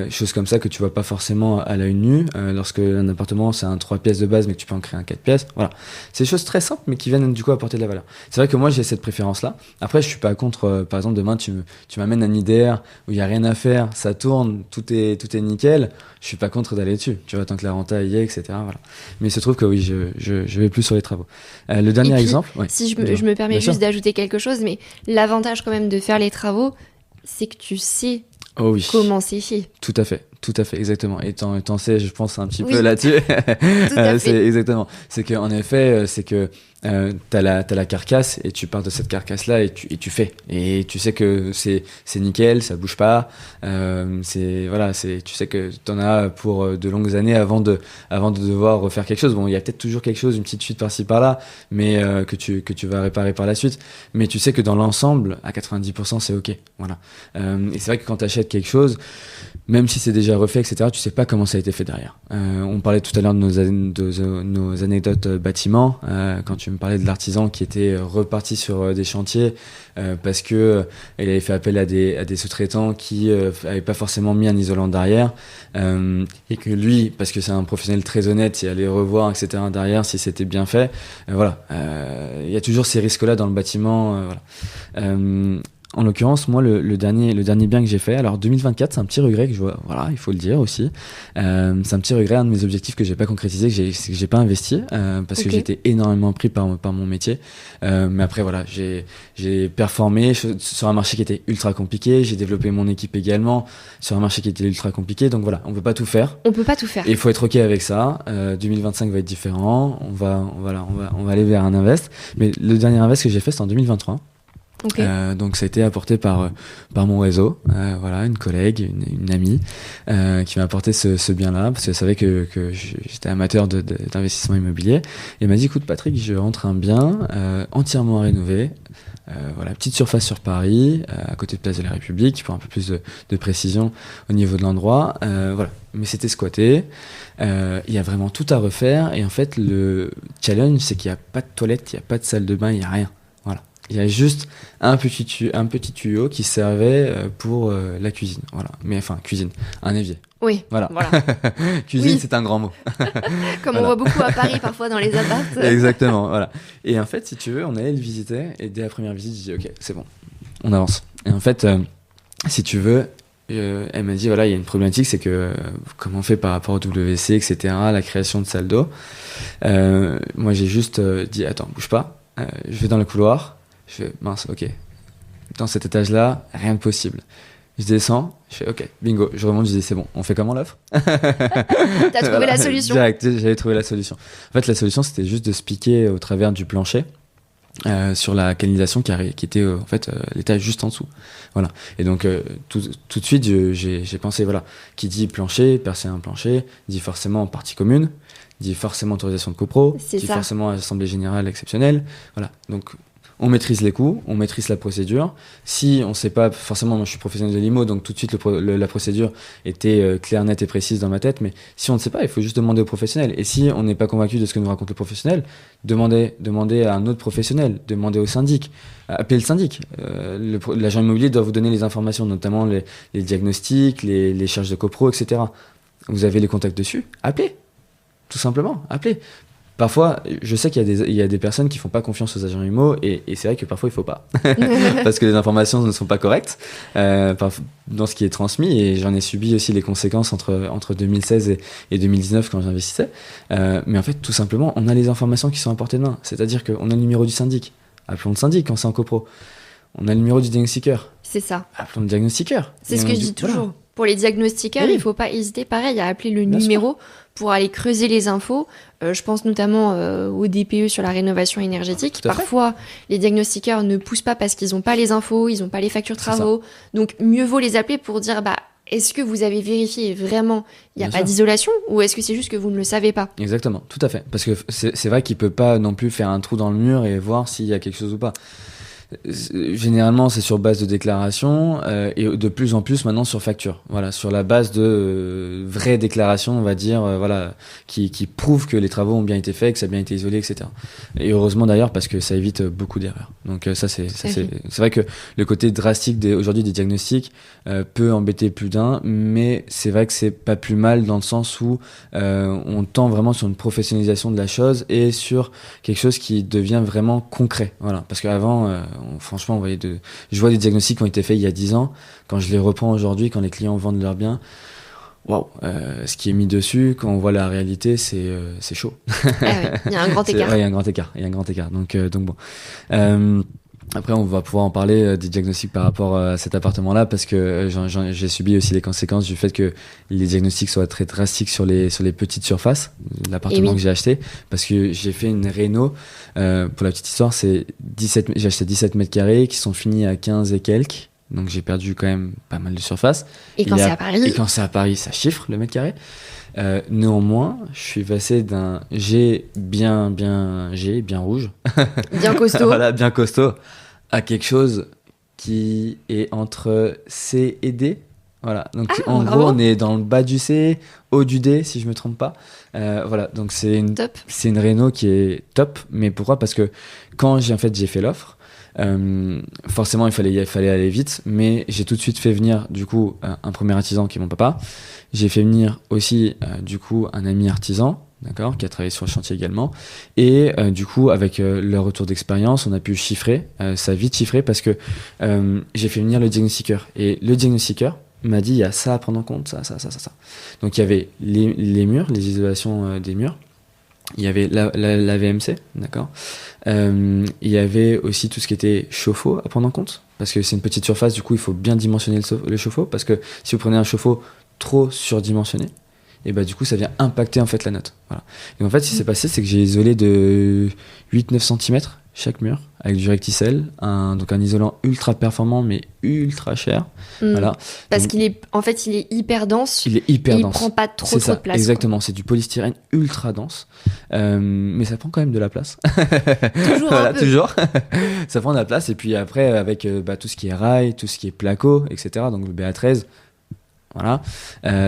choses comme ça que tu vois pas forcément à l'œil nu, lorsque un appartement c'est un 3 pièces de base mais que tu peux en créer un 4 pièces, voilà. C'est des choses très simples mais qui viennent du coup apporter de la valeur. C'est vrai que moi j'ai cette préférence-là. Après je suis pas contre, par exemple demain tu m'amènes un IDR où il y a rien à faire, ça tourne, tout est nickel, je suis pas contre d'aller dessus, tu vois, tant que la renta y est, etc. Voilà. Mais il se trouve que oui, je vais plus sur les travaux. Le dernier puis, exemple, ouais, si je me permets juste d'ajouter quelque chose, mais l'avantage quand même de faire les travaux, c'est que tu sais comment c'est fait. Tout à fait, exactement. Et t'en sais, je pense, un petit Oui. peu là-dessus. Tout à fait. C'est exactement. C'est que, en effet, c'est que t'as la carcasse et tu pars de cette carcasse-là et tu fais. Et tu sais que c'est nickel, ça bouge pas. Tu sais que t'en as pour de longues années avant de devoir refaire quelque chose. Bon, il y a peut-être toujours quelque chose, une petite fuite par-ci par-là, mais que tu vas réparer par la suite. Mais tu sais que dans l'ensemble, à 90%, c'est ok. Voilà. Et c'est vrai que quand t'achètes quelque chose, même si c'est déjà refait, etc., tu sais pas comment ça a été fait derrière. On parlait tout à l'heure de nos anecdotes bâtiments, quand tu me parlais de l'artisan qui était reparti sur des chantiers parce que il avait fait appel à des sous-traitants qui avaient pas forcément mis un isolant derrière, et que lui, parce que c'est un professionnel très honnête, il allait revoir, etc., derrière si c'était bien fait. Voilà, il y a toujours ces risques-là dans le bâtiment. Voilà. En l'occurrence, moi, le dernier bien que j'ai fait, alors 2024, c'est un petit regret que je vois, voilà, il faut le dire aussi. C'est un petit regret, un de mes objectifs que j'ai pas concrétisé, que j'ai pas investi, parce que j'étais énormément pris par mon métier. Mais après, voilà, j'ai performé sur un marché qui était ultra compliqué, j'ai développé mon équipe également sur un marché qui était ultra compliqué, donc voilà, on peut pas tout faire. On peut pas tout faire. Et il faut être ok avec ça. 2025 va être différent, on va aller vers un invest. Mais le dernier invest que j'ai fait, c'est en 2023. Okay. Donc ça a été apporté par mon réseau, voilà, une collègue, une amie qui m'a apporté ce bien-là parce qu'elle savait que j'étais amateur d'investissement immobilier, et elle m'a dit écoute Patrick, je rentre un bien entièrement rénové, voilà, petite surface sur Paris, à côté de Place de la République, pour un peu plus de précision au niveau de l'endroit, voilà, mais c'était squatté, il y a vraiment tout à refaire, et en fait le challenge c'est qu'il n'y a pas de toilette, il n'y a pas de salle de bain, il n'y a rien. Il y a juste un petit tuyau qui servait pour la cuisine. Voilà. Mais enfin, cuisine, un évier. Oui. Voilà. Cuisine, oui. C'est un grand mot. Comme on voit beaucoup à Paris parfois dans les apparts. Exactement. Voilà. Et en fait, si tu veux, on allait le visiter. Et dès la première visite, je dis ok, c'est bon, on avance. Et en fait, si tu veux, elle m'a dit voilà, il y a une problématique, c'est que comment on fait par rapport au WC, etc., la création de salles d'eau. Moi, j'ai juste dit attends, bouge pas. Je vais dans le couloir. Je fais, mince, ok. Dans cet étage-là, rien de possible. Je descends, je fais, ok, bingo. Je remonte, je dis, c'est bon, on fait comment l'offre? T'as trouvé la solution? Direct, j'avais trouvé la solution. En fait, la solution, c'était juste de se piquer au travers du plancher sur la canalisation qui était en fait l'étage juste en dessous. Voilà. Et donc, tout de suite, j'ai pensé, voilà, qui dit plancher, percer un plancher, dit forcément partie commune, dit forcément autorisation de copro, dit forcément assemblée générale exceptionnelle. Voilà. Donc, on maîtrise les coûts, on maîtrise la procédure. Si on ne sait pas, forcément, moi je suis professionnel de l'IMO, donc tout de suite la procédure était claire, nette et précise dans ma tête. Mais si on ne sait pas, il faut juste demander au professionnel. Et si on n'est pas convaincu de ce que nous raconte le professionnel, demandez à un autre professionnel, demandez au syndic, appelez le syndic. L'agent immobilier doit vous donner les informations, notamment les diagnostics, les charges de copro, etc. Vous avez les contacts dessus, appelez. Tout simplement, appelez. Parfois, je sais qu'il y a des personnes qui font pas confiance aux agents IMO, et c'est vrai que parfois il faut pas parce que les informations ne sont pas correctes dans ce qui est transmis, et j'en ai subi aussi les conséquences entre 2016 et 2019 quand j'investissais. Mais en fait, tout simplement, on a les informations qui sont à portée de main. C'est-à-dire qu'on a le numéro du syndic. Appelons le syndic quand c'est en copro. On a le numéro du diagnostiqueur. C'est ça. Appelons le diagnostiqueur. C'est ce que je dis toujours. Voilà. Pour les diagnostiqueurs, oui. Il ne faut pas hésiter, pareil, à appeler le numéro pour aller creuser les infos. Je pense notamment au DPE sur la rénovation énergétique. Parfois, les diagnostiqueurs ne poussent pas parce qu'ils n'ont pas les infos, ils n'ont pas les factures travaux. Donc, mieux vaut les appeler pour dire est-ce que vous avez vérifié vraiment il n'y a pas d'isolation, ou est-ce que c'est juste que vous ne le savez pas? Exactement, tout à fait. Parce que c'est vrai qu'il ne peut pas non plus faire un trou dans le mur et voir s'il y a quelque chose ou pas. Généralement, c'est sur base de déclaration et de plus en plus maintenant sur facture. Voilà, sur la base de vraies déclarations, on va dire, voilà, qui prouvent que les travaux ont bien été faits, que ça a bien été isolé, etc. Et heureusement d'ailleurs parce que ça évite beaucoup d'erreurs. Donc c'est vrai que le côté drastique aujourd'hui des diagnostics peut embêter plus d'un, mais c'est vrai que c'est pas plus mal dans le sens où on tend vraiment sur une professionnalisation de la chose et sur quelque chose qui devient vraiment concret. Voilà, parce qu'avant franchement, je vois des diagnostics qui ont été faits il y a 10 ans. Quand je les reprends aujourd'hui, quand les clients vendent leurs biens, waouh, ce qui est mis dessus, quand on voit la réalité, c'est chaud. Ah ouais, il y a un grand écart. Ouais, il y a un grand écart. Donc bon. Après, on va pouvoir en parler des diagnostics par rapport à cet appartement-là, parce que j'ai subi aussi les conséquences du fait que les diagnostics soient très drastiques sur les petites surfaces, l'appartement que j'ai acheté, parce que j'ai fait une réno. Pour la petite histoire, j'ai acheté 17 mètres carrés qui sont finis à 15 et quelques. Donc j'ai perdu quand même pas mal de surface. Et quand c'est à Paris, ça chiffre le mètre carré. Néanmoins, je suis passé d'un G bien rouge, bien costaud, voilà, bien costaud, à quelque chose qui est entre C et D. Voilà. Donc en gros, on est dans le bas du C, haut du D, si je me trompe pas. Voilà. Donc c'est une réno qui est top. Mais pourquoi ? Parce que quand j'ai fait l'offre. Forcément il fallait aller vite, mais j'ai tout de suite fait venir du coup un premier artisan qui est mon papa. J'ai fait venir aussi du coup un ami artisan, d'accord, qui a travaillé sur le chantier également, et du coup avec leur retour d'expérience on a pu chiffrer, ça a vite chiffré parce que j'ai fait venir le diagnostiqueur, et le diagnostiqueur m'a dit il y a ça à prendre en compte, ça. Donc il y avait les murs, les isolations des murs. Il y avait la VMC, d'accord. Il y avait aussi tout ce qui était chauffe-eau à prendre en compte, parce que c'est une petite surface, du coup il faut bien dimensionner le chauffe-eau, parce que si vous prenez un chauffe-eau trop surdimensionné, et bah du coup ça vient impacter en fait la note. Voilà. Et en fait ce qui s'est passé, c'est que j'ai isolé de 8-9 cm chaque mur avec du Recticel, donc un isolant ultra performant mais ultra cher. Voilà. Parce qu'il est hyper dense. Il est hyper dense. Il prend pas trop de place. Exactement, c'est du polystyrène ultra dense, mais ça prend quand même de la place. Toujours voilà, un peu. toujours. Ça prend de la place, et puis après avec tout ce qui est rail, tout ce qui est placo, etc. Donc le BA13. Voilà,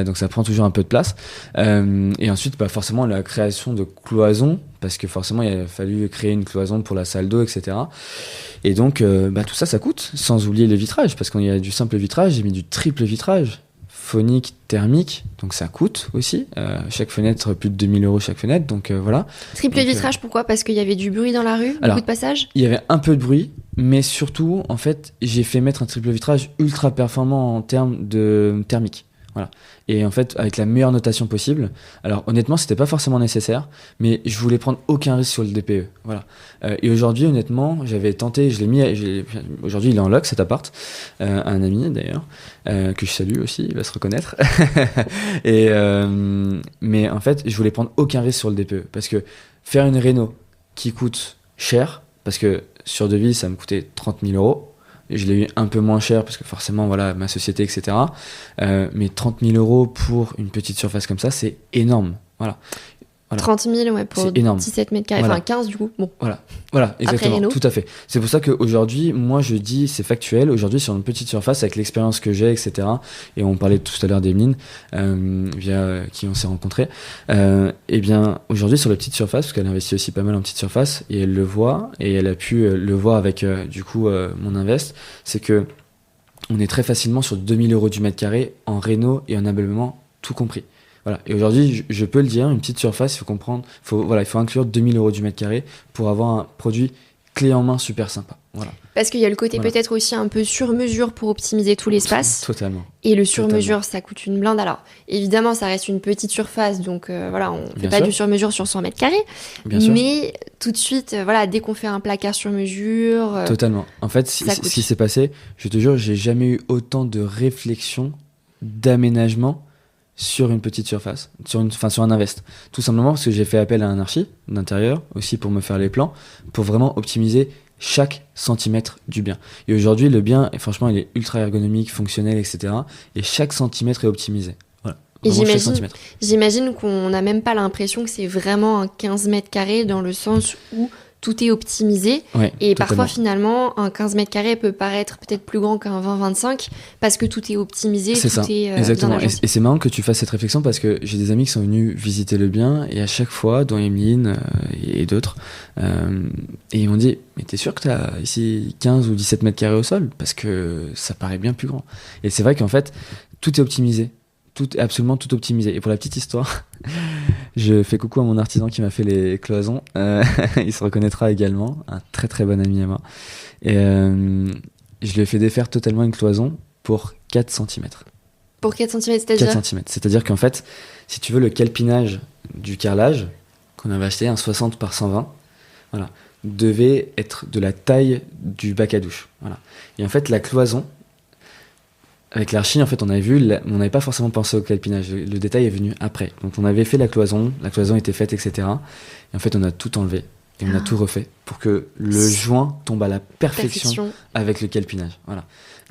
donc ça prend toujours un peu de place. Et ensuite, forcément, la création de cloisons, parce que forcément, il a fallu créer une cloison pour la salle d'eau, etc. Et donc, tout ça, ça coûte, sans oublier les vitrages, parce qu'il y a du simple vitrage, j'ai mis du triple vitrage, phonique, thermique, donc ça coûte aussi. Chaque fenêtre, plus de 2000 € chaque fenêtre, donc voilà. Triple vitrage, pourquoi ? Parce qu'il y avait du bruit dans la rue, beaucoup de passages ? Il y avait un peu de bruit, mais surtout, en fait, j'ai fait mettre un triple vitrage ultra performant en termes de thermique. Voilà. Et en fait, avec la meilleure notation possible. Alors, honnêtement, c'était pas forcément nécessaire, mais je voulais prendre aucun risque sur le DPE. Voilà. Et aujourd'hui, honnêtement, j'avais tenté, aujourd'hui, il est en loc, cet appart. Un ami, d'ailleurs, que je salue aussi, il va se reconnaître. Mais en fait, je voulais prendre aucun risque sur le DPE. Parce que faire une réno qui coûte cher, parce que sur devis, ça me coûtait 30 000 €. Je l'ai eu un peu moins cher parce que forcément, voilà, ma société, etc. Mais 30 000 € pour une petite surface comme ça, c'est énorme. Voilà. 30 000, ouais, pour 17 mètres carrés, enfin 15 du coup. Bon. Voilà, exactement, tout à fait. C'est pour ça qu'aujourd'hui, moi je dis, c'est factuel, aujourd'hui sur une petite surface, avec l'expérience que j'ai, etc. Et on parlait tout à l'heure d'Emeline, via qui on s'est rencontrés. Et bien, aujourd'hui sur la petite surface, parce qu'elle investit aussi pas mal en petite surface, et elle le voit, et elle a pu le voir avec du coup mon invest, c'est que on est très facilement sur 2000 € du mètre carré en réno et en ameublement, tout compris. Voilà. Et aujourd'hui, je peux le dire, une petite surface, il faut comprendre, il faut inclure 2000 € du mètre carré pour avoir un produit clé en main super sympa. Voilà. Parce qu'il y a le côté peut-être aussi un peu sur-mesure pour optimiser tout l'espace. Totalement. Et le sur-mesure, ça coûte une blinde. Alors, évidemment, ça reste une petite surface, donc voilà, on ne fait pas du sur-mesure sur 100 mètres carrés. Bien sûr. Mais tout de suite, voilà, dès qu'on fait un placard sur-mesure... Totalement. En fait, ce qui s'est passé, je te jure, j'ai jamais eu autant de réflexion, d'aménagement sur une petite surface, sur un invest. Tout simplement parce que j'ai fait appel à un archi d'intérieur aussi pour me faire les plans, pour vraiment optimiser chaque centimètre du bien. Et aujourd'hui, le bien, franchement, il est ultra ergonomique, fonctionnel, etc. Et chaque centimètre est optimisé. Voilà. Et j'imagine qu'on n'a même pas l'impression que c'est vraiment un 15 mètres carrés dans le sens où tout est optimisé. Ouais, Et totalement. parfois, finalement, un 15 mètres carrés peut paraître peut-être plus grand qu'un 20-25 parce que tout est optimisé, C'est tout ça, est exactement. bien agencé. Et c'est marrant que tu fasses cette réflexion parce que j'ai des amis qui sont venus visiter le bien et à chaque fois, dont Emeline et d'autres, et ils m'ont dit, mais t'es sûr que t'as ici 15 ou 17 mètres carrés au sol? Parce que ça paraît bien plus grand. Et c'est vrai qu'en fait, tout est optimisé. Absolument tout optimisé. Et pour la petite histoire, je fais coucou à mon artisan qui m'a fait les cloisons. Il se reconnaîtra également, un très très bon ami à moi. Et je lui ai fait défaire totalement une cloison pour 4 cm. Pour 4 cm, c'est-à-dire 4 cm. C'est-à-dire qu'en fait, si tu veux, le calpinage du carrelage, qu'on avait acheté, un 60 par 120, voilà, devait être de la taille du bac à douche. Voilà. Et en fait, la cloison, avec l'archi, en fait, on avait vu, on n'avait pas forcément pensé au calpinage. Le détail est venu après. Donc, on avait fait la cloison était faite, etc. Et en fait, on a tout enlevé et on a tout refait pour que le joint tombe à la perfection avec le calpinage. Voilà.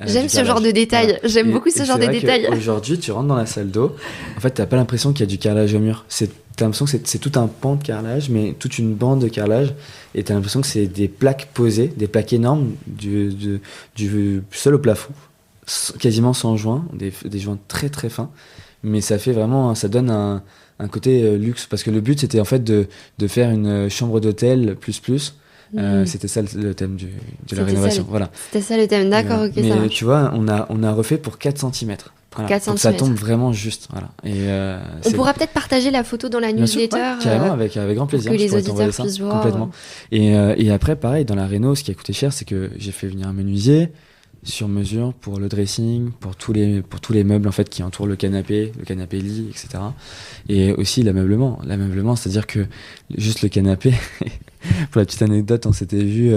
J'aime ce genre de détails. Voilà. J'aime beaucoup ce genre de détails. Aujourd'hui, tu rentres dans la salle d'eau. En fait, t'as pas l'impression qu'il y a du carrelage au mur. T'as l'impression que c'est tout un pan de carrelage, mais toute une bande de carrelage. Et t'as l'impression que c'est des plaques posées, des plaques énormes du sol au plafond, quasiment sans joint, des joints très très fins. Mais ça fait vraiment, ça donne un côté luxe. Parce que le but, c'était en fait de faire une chambre d'hôtel plus. C'était ça le thème de la rénovation. Voilà. C'était ça le thème, d'accord, ok, mais ça marche. Tu vois, on a refait pour 4 cm. Voilà. 4 cm. Ça tombe vraiment juste. Voilà. Et on pourra peut-être partager la photo dans la newsletter. Ouais, carrément, avec grand plaisir. Pour que les auditeurs puissent voir. Complètement. Et après, pareil, dans la réno, ce qui a coûté cher, c'est que j'ai fait venir un menuisier sur mesure pour le dressing, pour tous les meubles en fait qui entourent le canapé lit, etc. Et aussi l'ameublement, c'est-à-dire que juste le canapé. Pour la petite anecdote, on s'était vu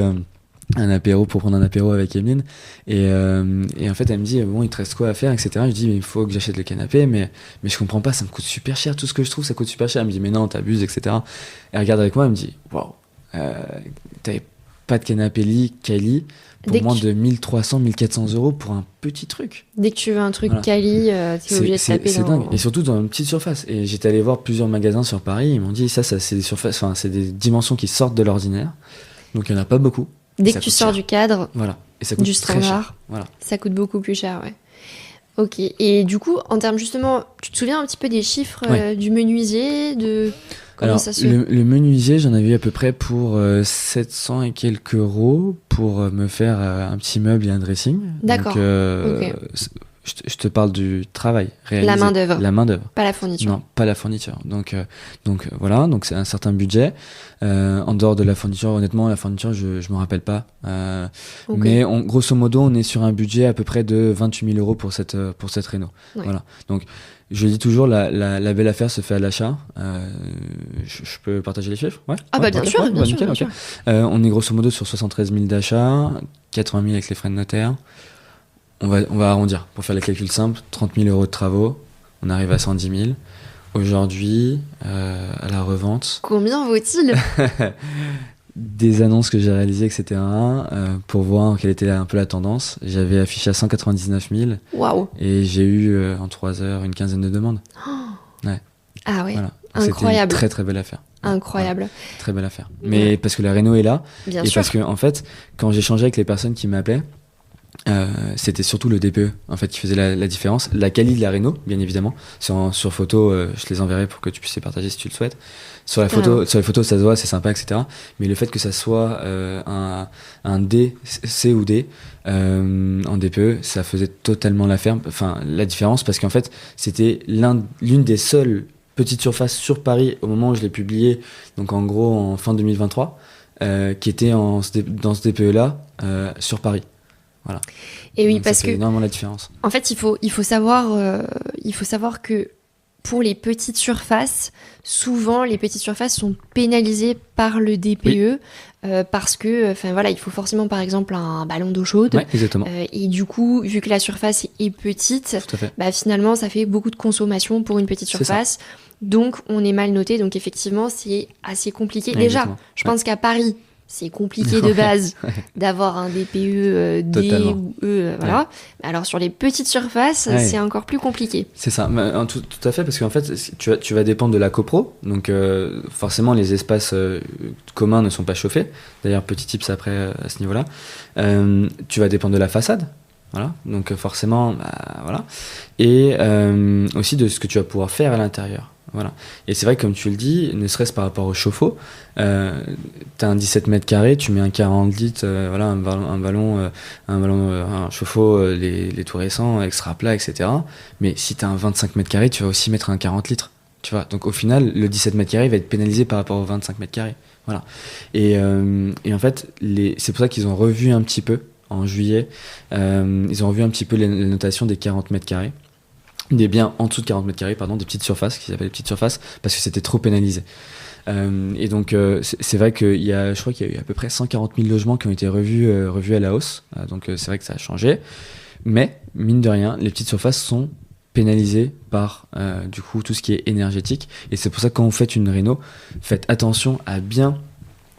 pour prendre un apéro avec Emeline et en fait elle me dit bon, il te reste quoi à faire, etc. Je dis mais il faut que j'achète le canapé, mais je comprends pas, ça me coûte super cher, tout ce que je trouve ça coûte super cher. Elle me dit mais non, t'abuses, etc. Elle regarde avec moi, elle me dit waouh, t'avais pas de canapé lit quali pour moins de 1300-1400 euros pour un petit truc. Dès que tu veux un truc quali, t'es obligé de taper c'est dingue. Et surtout dans une petite surface. Et j'étais allé voir plusieurs magasins sur Paris, ils m'ont dit ça c'est des surfaces, c'est des dimensions qui sortent de l'ordinaire. Donc il y en a pas beaucoup. Dès que tu sors du cadre, voilà. Et ça coûte du standard, très cher. Voilà. Ça coûte beaucoup plus cher, ouais. Ok. Et du coup, en termes justement, tu te souviens un petit peu des chiffres du menuisier, de comment ça se... le menuisier, j'en avais eu à peu près pour 700 et quelques euros pour me faire un petit meuble et un dressing. D'accord. Donc, je te parle du travail réalisé. La main d'œuvre. Pas la fourniture. Non, pas la fourniture. Donc voilà, donc c'est un certain budget. En dehors de la fourniture, honnêtement, la fourniture, je me rappelle pas. Mais grosso modo, on est sur un budget à peu près de 28 000 euros pour cette réno. Ouais. Voilà. Donc, je dis toujours, la belle affaire se fait à l'achat. Je peux partager les chiffres? Ouais. Ah, bien sûr, bien sûr. Okay. On est grosso modo sur 73 000 d'achat, 80 000 avec les frais de notaire. On va arrondir pour faire les calculs simples. 30 000 euros de travaux, on arrive à 110 000. Aujourd'hui, à la revente. Combien vaut-il? Des annonces que j'ai réalisées, etc. Pour voir quelle était un peu la tendance. J'avais affiché à 199 000. Waouh! Et j'ai eu en 3 heures une quinzaine de demandes. Ouais. Ah ouais. Voilà. Incroyable. C'était une très très belle affaire. Incroyable. Voilà. Très belle affaire. Mais parce que la réno est là. Bien et sûr. parce que en fait, quand j'échangeais avec les personnes qui m'appelaient, c'était surtout le DPE en fait qui faisait la différence. La qualité de la réno, bien évidemment. Sur photo, je les enverrai pour que tu puisses les partager si tu le souhaites. Sur les photos, ça se voit, c'est sympa, etc. Mais le fait que ça soit un D, C ou D en DPE, ça faisait totalement la différence parce qu'en fait, c'était l'une des seules petites surfaces sur Paris au moment où je l'ai publié, donc en gros en fin 2023, qui était dans ce DPE-là sur Paris. Voilà. Et oui, donc, parce ça que fait énormément la différence. En fait, il faut savoir que pour les petites surfaces, souvent les petites surfaces sont pénalisées par le DPE parce que, il faut forcément par exemple un ballon d'eau chaude. Ouais, exactement. Et du coup, vu que la surface est petite, finalement, ça fait beaucoup de consommation pour une petite surface. Donc, on est mal noté. Donc, effectivement, c'est assez compliqué. Ouais, déjà, exactement. je pense qu'à Paris, c'est compliqué de base d'avoir un DPE D Totalement. ou E, voilà. Ouais. Alors sur les petites surfaces, c'est encore plus compliqué. C'est ça, tout à fait, parce qu'en fait, tu vas dépendre de la copro, donc forcément les espaces communs ne sont pas chauffés. D'ailleurs, petit tips après à ce niveau-là. Tu vas dépendre de la façade. Voilà, donc forcément, voilà. Et aussi de ce que tu vas pouvoir faire à l'intérieur. Voilà. Et c'est vrai que comme tu le dis, ne serait-ce par rapport au chauffe-eau, t'as un 17 mètres carrés, tu mets un 40 litres, voilà, un chauffe-eau, les tout récents, extra plat, etc. Mais si t'as un 25 mètres carrés, tu vas aussi mettre un 40 litres. Tu vois, donc au final, le 17 mètres carrés va être pénalisé par rapport aux 25 mètres carrés. Voilà. Et en fait, c'est pour ça qu'ils ont revu un petit peu en juillet, ils ont revu un petit peu les notations des 40 mètres carrés. Des biens en dessous de 40 mètres carrés, pardon, des petites surfaces, qui s'appellent les petites surfaces, parce que c'était trop pénalisé. Et donc, c'est vrai je crois qu'il y a eu à peu près 140 000 logements qui ont été revus à la hausse. Donc, c'est vrai que ça a changé. Mais, mine de rien, les petites surfaces sont pénalisées par, du coup, tout ce qui est énergétique. Et c'est pour ça que quand vous faites une réno, faites attention à bien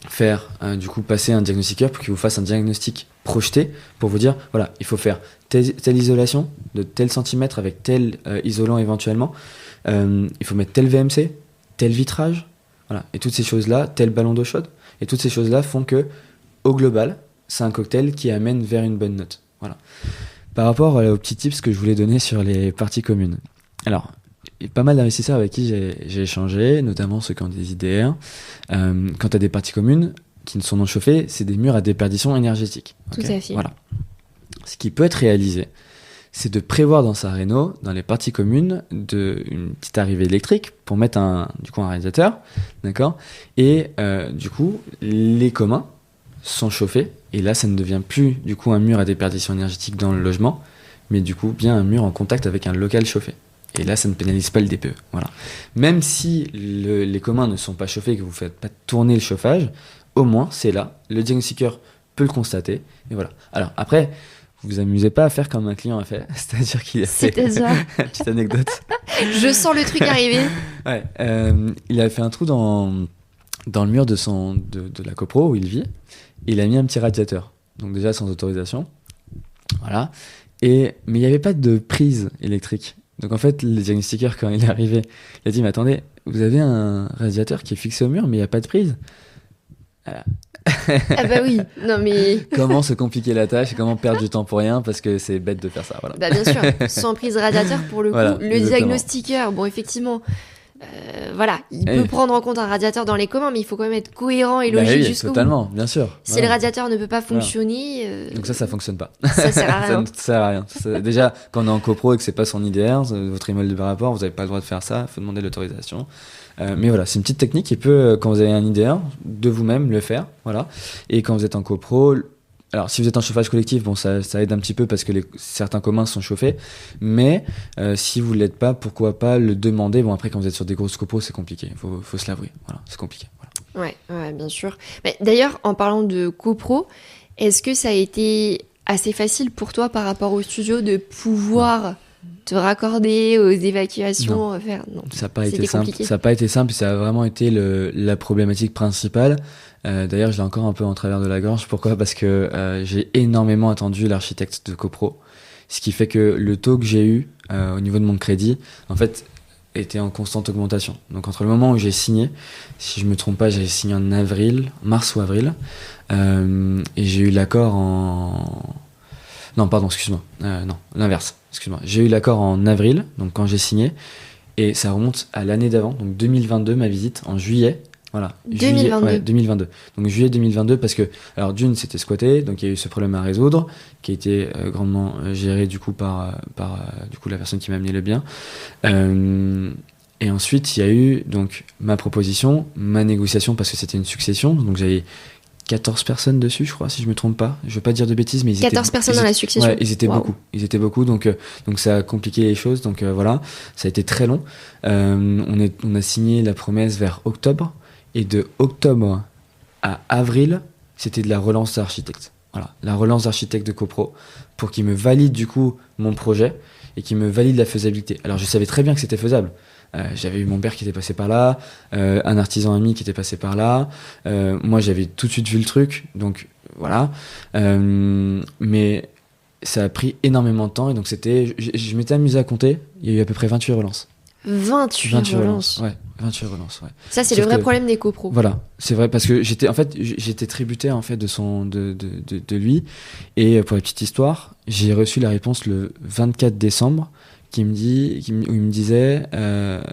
faire, du coup, passer un diagnostiqueur pour qu'il vous fasse un diagnostic projeté pour vous dire, voilà, il faut faire telle isolation de tel centimètre avec tel isolant éventuellement, il faut mettre tel VMC, tel vitrage, voilà, et toutes ces choses-là, tel ballon d'eau chaude, et toutes ces choses-là font que, au global, c'est un cocktail qui amène vers une bonne note. Voilà. Par rapport aux petits tips que je voulais donner sur les parties communes. Alors, il y a pas mal d'investisseurs avec qui j'ai échangé, notamment ceux qui ont des IDR. Quand tu as des parties communes qui ne sont non chauffées, c'est des murs à déperdition énergétique. Okay. Tout à fait. Voilà. Ce qui peut être réalisé, c'est de prévoir dans sa réno, dans les parties communes, une petite arrivée électrique pour mettre un radiateur, d'accord. Et du coup, les communs sont chauffés, et là, ça ne devient plus du coup un mur à déperdition énergétique dans le logement, mais du coup bien un mur en contact avec un local chauffé. Et là, ça ne pénalise pas le DPE. Voilà. Même si les communs ne sont pas chauffés et que vous ne faites pas tourner le chauffage, au moins, c'est là. Le diagnostiqueur peut le constater. Et voilà. Alors, après, vous vous amusez pas à faire comme un client a fait. C'est-à-dire qu'il a fait... Petite anecdote. Je sens le truc arriver. Ouais. Il a fait un trou dans le mur de la copro où il vit. Et il a mis un petit radiateur. Donc déjà, sans autorisation. Voilà. Mais il n'y avait pas de prise électrique. Donc en fait, le diagnostiqueur, quand il est arrivé, il a dit, mais attendez, vous avez un radiateur qui est fixé au mur, mais il n'y a pas de prise. Voilà. Ah bah oui, non mais... Comment se compliquer la tâche et comment perdre du temps pour rien, parce que c'est bête de faire ça. Voilà. Bah bien sûr, sans prise radiateur, pour le coup, voilà, le exactement. diagnostiqueur, bon effectivement... voilà, il peut prendre en compte un radiateur dans les communs, mais il faut quand même être cohérent et logique jusqu'au bout. Totalement, bien sûr. Si le radiateur ne peut pas fonctionner... Donc ça fonctionne pas. Ça sert à rien. Ça ne sert à rien. Déjà, quand on est en copro et que c'est pas son IDR, votre immeuble de rapport, vous n'avez pas le droit de faire ça, il faut demander l'autorisation. Mais voilà, c'est une petite technique qui peut, quand vous avez un IDR, de vous-même le faire. Voilà. Et quand vous êtes en copro... Alors, si vous êtes en chauffage collectif, bon, ça aide un petit peu parce que certains communs sont chauffés. Mais si vous ne l'êtes pas, pourquoi pas le demander. Bon, après, quand vous êtes sur des grosses copros, c'est compliqué. Il faut se l'avouer. Voilà, c'est compliqué. Voilà. Ouais, bien sûr. Mais d'ailleurs, en parlant de copro, est-ce que ça a été assez facile pour toi par rapport au studio de pouvoir te raccorder aux évacuations? Non, ça n'a pas été simple. Ça n'a pas été simple. Ça a vraiment été la problématique principale. D'ailleurs, je l'ai encore un peu en travers de la gorge. Pourquoi ? Parce que j'ai énormément attendu l'architecte de copro, ce qui fait que le taux que j'ai eu au niveau de mon crédit, en fait, était en constante augmentation. Donc entre le moment où j'ai signé, si je me trompe pas, j'avais signé en mars ou avril, et j'ai eu l'accord non, pardon, excuse-moi. Non, l'inverse. Excuse-moi. J'ai eu l'accord en avril, donc quand j'ai signé, et ça remonte à l'année d'avant, donc 2022, ma visite en juillet. Voilà. 2022. 2022. Donc juillet 2022, parce que, alors d'une, c'était squatté, donc il y a eu ce problème à résoudre, qui a été grandement géré du coup par du coup la personne qui m'a amené le bien. Et ensuite, il y a eu donc ma proposition, ma négociation, parce que c'était une succession, donc j'avais 14 personnes dessus, je crois, si je me trompe pas. Je veux pas dire de bêtises, mais 14 personnes dans la succession. Ouais, ils étaient beaucoup. Ils étaient beaucoup, donc ça a compliqué les choses. Donc voilà, ça a été très long. On a signé la promesse vers octobre. Et de octobre à avril, c'était de la relance d'architecte. Voilà, la relance d'architecte de copro pour qu'il me valide du coup mon projet et qu'il me valide la faisabilité. Alors je savais très bien que c'était faisable. J'avais eu mon père qui était passé par là, un artisan ami qui était passé par là. Moi, j'avais tout de suite vu le truc, donc voilà. Mais ça a pris énormément de temps, et donc je m'étais amusé à compter. Il y a eu à peu près 28 relances. 28 relances. Ouais, 28 relances, ouais. Ça, c'est le vrai problème des copros. Voilà, c'est vrai, parce que j'étais tributaire en fait de lui. Et pour la petite histoire, j'ai reçu la réponse le 24 décembre où il me disait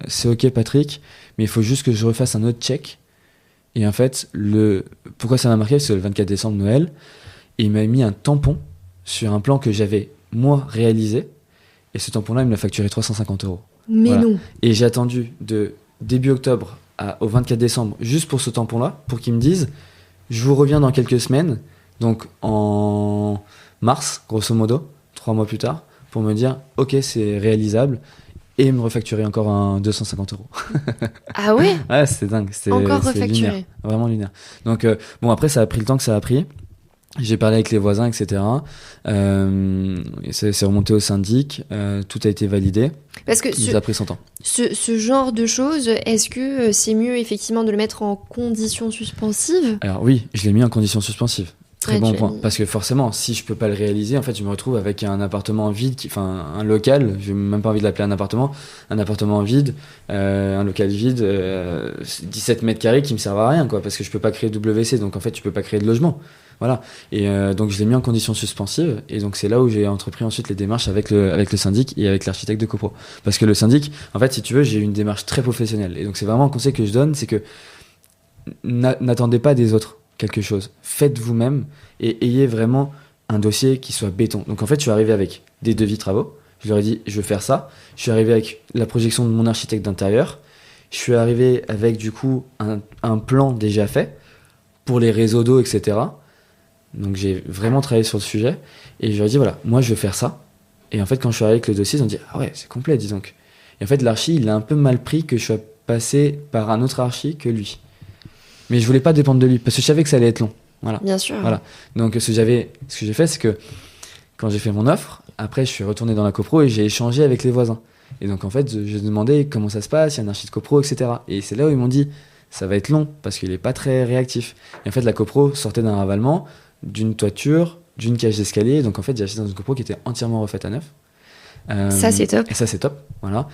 c'est ok Patrick, mais il faut juste que je refasse un autre check. Et en fait, pourquoi ça m'a marqué, c'est le 24 décembre, Noël, et il m'a mis un tampon sur un plan que j'avais moi réalisé, et ce tampon-là, il me l'a facturé 350 €. Mais voilà. non. Et j'ai attendu de début octobre au 24 décembre juste pour ce tampon-là, pour qu'ils me disent je vous reviens dans quelques semaines, donc en mars, grosso modo, 3 mois plus tard, pour me dire ok, c'est réalisable, et me refacturer encore un 250 €. Ah ouais. Ouais, c'était dingue. Encore refacturé. refacturé. Vraiment lunaire. Donc, bon, après, ça a pris le temps que ça a pris. J'ai parlé avec les voisins, etc. C'est remonté au syndic. Tout a été validé. Parce que ça a pris son temps. Ce genre de choses, est-ce que c'est mieux effectivement de le mettre en condition suspensive ? Alors oui, je l'ai mis en condition suspensive. Très bon point. Mis... Parce que forcément, si je peux pas le réaliser, en fait, je me retrouve avec un appartement vide, un local. J'ai même pas envie de l'appeler un appartement vide, un local vide, 17 mètres carrés qui me servent à rien, quoi, parce que je peux pas créer WC. Donc en fait, tu peux pas créer de logement. Voilà. Et donc je l'ai mis en condition suspensive, et donc c'est là où j'ai entrepris ensuite les démarches avec le syndic et avec l'architecte de copro. Parce que le syndic, en fait, si tu veux, j'ai eu une démarche très professionnelle. Et donc c'est vraiment un conseil que je donne, c'est que n'attendez pas des autres quelque chose. Faites vous-même et ayez vraiment un dossier qui soit béton. Donc en fait, je suis arrivé avec des devis travaux. Je leur ai dit, je veux faire ça. Je suis arrivé avec la projection de mon architecte d'intérieur. Je suis arrivé avec du coup un plan déjà fait pour les réseaux d'eau, etc. Donc j'ai vraiment travaillé sur le sujet, et je leur ai dit voilà, moi je veux faire ça. Et en fait, quand je suis arrivé avec le dossier, ils ont dit ah ouais, c'est complet, dis donc. Et en fait, l'archi, il a un peu mal pris que je sois passé par un autre archi que lui. Mais je voulais pas dépendre de lui, parce que je savais que ça allait être long. Voilà. Bien sûr. Voilà. Donc ce que j'ai fait, c'est que quand j'ai fait mon offre, après je suis retourné dans la copro et j'ai échangé avec les voisins. Et donc en fait, je demandais comment ça se passe, il y a un archi de copro, etc. Et c'est là où ils m'ont dit ça va être long, parce qu'il est pas très réactif. Et en fait, la copro sortait d'un ravalement, d'une toiture, d'une cage d'escalier. Donc en fait, j'ai acheté dans une copro qui était entièrement refaite à neuf. Ça c'est top. Et ça c'est top, voilà.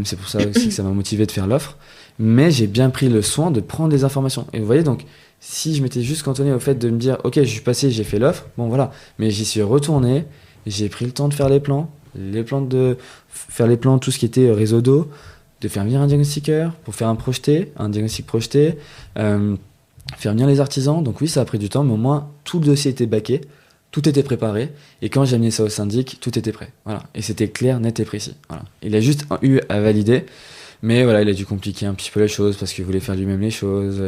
C'est pour ça aussi que ça m'a motivé de faire l'offre. Mais j'ai bien pris le soin de prendre des informations. Et vous voyez, donc, si je m'étais juste cantonné au fait de me dire ok, je suis passé, j'ai fait l'offre, bon voilà. Mais j'y suis retourné, j'ai pris le temps de faire les plans, tout ce qui était réseau d'eau, de faire venir un diagnostiqueur pour faire un diagnostic projeté, faire venir les artisans. Donc oui, ça a pris du temps, mais au moins tout le dossier était baqué, tout était préparé, et quand j'ai amené ça au syndic, tout était prêt. Voilà. Et c'était clair, net et précis. Voilà. Il a juste eu à valider, mais voilà, il a dû compliquer un petit peu les choses parce qu'il voulait faire lui-même les choses,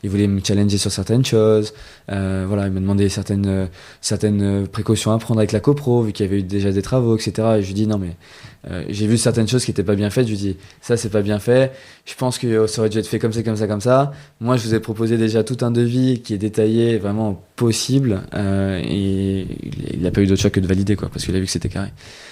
il voulait me challenger sur certaines choses. Voilà, il m'a demandé certaines précautions à prendre avec la copro, vu qu'il y avait eu déjà des travaux, etc. Et je lui dis non mais j'ai vu certaines choses qui étaient pas bien faites. Je lui dis ça c'est pas bien fait. Je pense que ça aurait dû être fait comme ça, comme ça, comme ça. Moi je vous ai proposé déjà tout un devis qui est détaillé, vraiment possible. Et il a pas eu d'autre choix que de valider, quoi, parce qu'il a vu que c'était carré.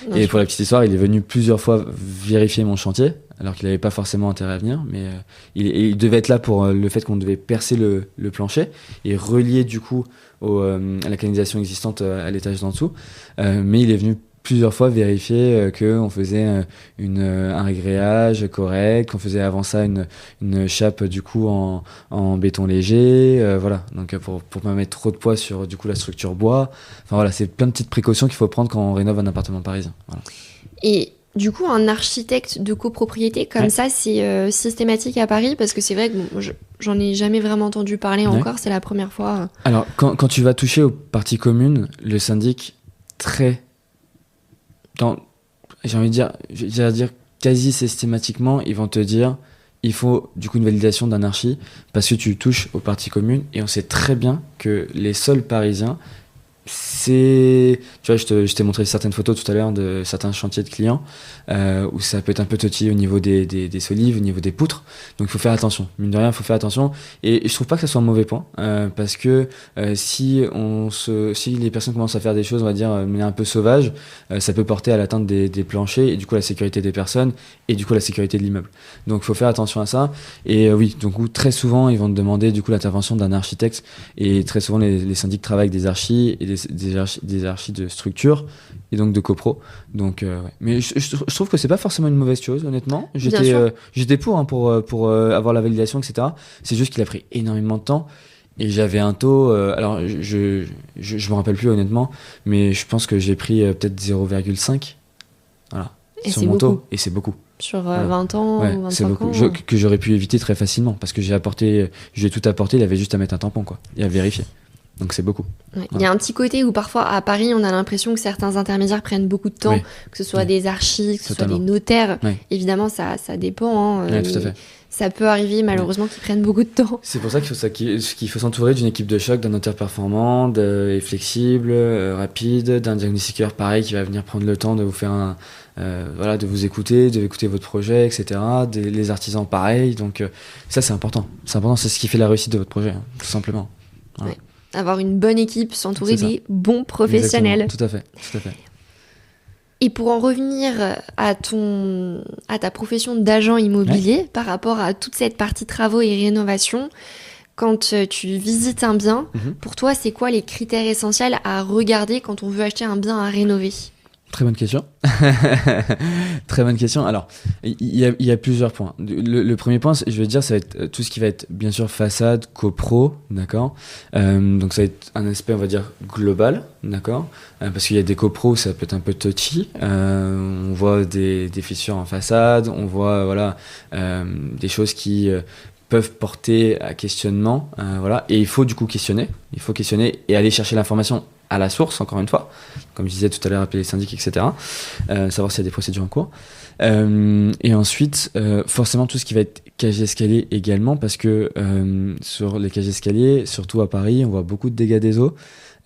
Non, et pour la petite histoire, il est venu plusieurs fois vérifier mon chantier, alors qu'il n'avait pas forcément intérêt à venir, mais il devait être là pour le fait qu'on devait percer le plancher et relier du coup à la canalisation existante à l'étage d'en dessous. Mais il est venu plusieurs fois vérifier qu'on faisait un régréage correct, qu'on faisait avant ça une chape du coup en béton léger, voilà, donc pour pas mettre trop de poids sur du coup la structure bois. Enfin voilà, c'est plein de petites précautions qu'il faut prendre quand on rénove un appartement parisien. Voilà. Et du coup, un architecte de copropriété comme ça, c'est systématique à Paris, parce que c'est vrai que bon, j'en ai jamais vraiment entendu parler encore, c'est la première fois. Alors, quand tu vas toucher aux parties communes, le syndic, j'ai envie de dire quasi systématiquement, ils vont te dire il faut du coup une validation d'un archi, parce que tu touches aux parties communes, et on sait très bien que les sols parisiens, tu vois, je t'ai montré certaines photos tout à l'heure de certains chantiers de clients où ça peut être un peu touchy au niveau des solives, au niveau des poutres. Donc il faut faire attention. Mine de rien, il faut faire attention. Et je trouve pas que ça soit un mauvais point parce que si les personnes commencent à faire des choses, on va dire, mais un peu sauvages, ça peut porter à l'atteinte des planchers et du coup la sécurité des personnes et du coup la sécurité de l'immeuble. Donc il faut faire attention à ça. Et oui, donc très souvent ils vont te demander du coup l'intervention d'un architecte et très souvent les syndics travaillent avec des archis et des archis de structure et donc de copro. Donc ouais. Mais je trouve que c'est pas forcément une mauvaise chose, honnêtement. J'étais pour avoir la validation, etc. C'est juste qu'il a pris énormément de temps. Et j'avais un taux, alors je me rappelle plus honnêtement, mais je pense que j'ai pris peut-être 0,5 voilà, et sur mon taux, et c'est beaucoup. Sur 20 ans, ouais, 25 c'est beaucoup. ans. Que j'aurais pu éviter très facilement, parce que j'ai tout apporté, il avait juste à mettre un tampon, quoi, et à vérifier. Donc c'est beaucoup. Ouais. Il y a un petit côté où parfois à Paris on a l'impression que certains intermédiaires prennent beaucoup de temps, oui. Que ce soit oui. Des archis, que ce soit des notaires. Oui. Évidemment ça dépend. Oui, tout à fait. Ça peut arriver malheureusement qu'ils prennent beaucoup de temps. C'est pour ça qu'il faut s'entourer d'une équipe de choc, d'un notaire performant et flexible, rapide, d'un diagnostiqueur pareil qui va venir prendre le temps de vous faire de vous écouter, de écouter votre projet, etc. Les artisans pareil. Donc ça c'est important. C'est important, c'est ce qui fait la réussite de votre projet, hein, tout simplement. Voilà. Ouais. Avoir une bonne équipe, s'entourer des bons professionnels. Exactement. Tout à fait. Et pour en revenir à ta profession d'agent immobilier, par rapport à toute cette partie travaux et rénovation, quand tu visites un bien, pour toi, c'est quoi les critères essentiels à regarder quand on veut acheter un bien à rénover ? Très bonne question. Très bonne question. Alors, il y a plusieurs points. Le premier point, je veux dire, ça va être tout ce qui va être, bien sûr, façade, copro, d'accord. Donc, ça va être un aspect, on va dire, global, d'accord. Parce qu'il y a des copros, ça peut être un peu touchy. On voit des fissures en façade, on voit, des choses qui peuvent porter à questionnement, voilà. Et il faut du coup questionner. Il faut questionner et aller chercher l'information à la source, encore une fois, comme je disais tout à l'heure, appeler les syndics, etc. Savoir s'il y a des procédures en cours. Et ensuite, forcément, tout ce qui va être cage d'escalier également, parce que sur les cages d'escalier, surtout à Paris, on voit beaucoup de dégâts des eaux.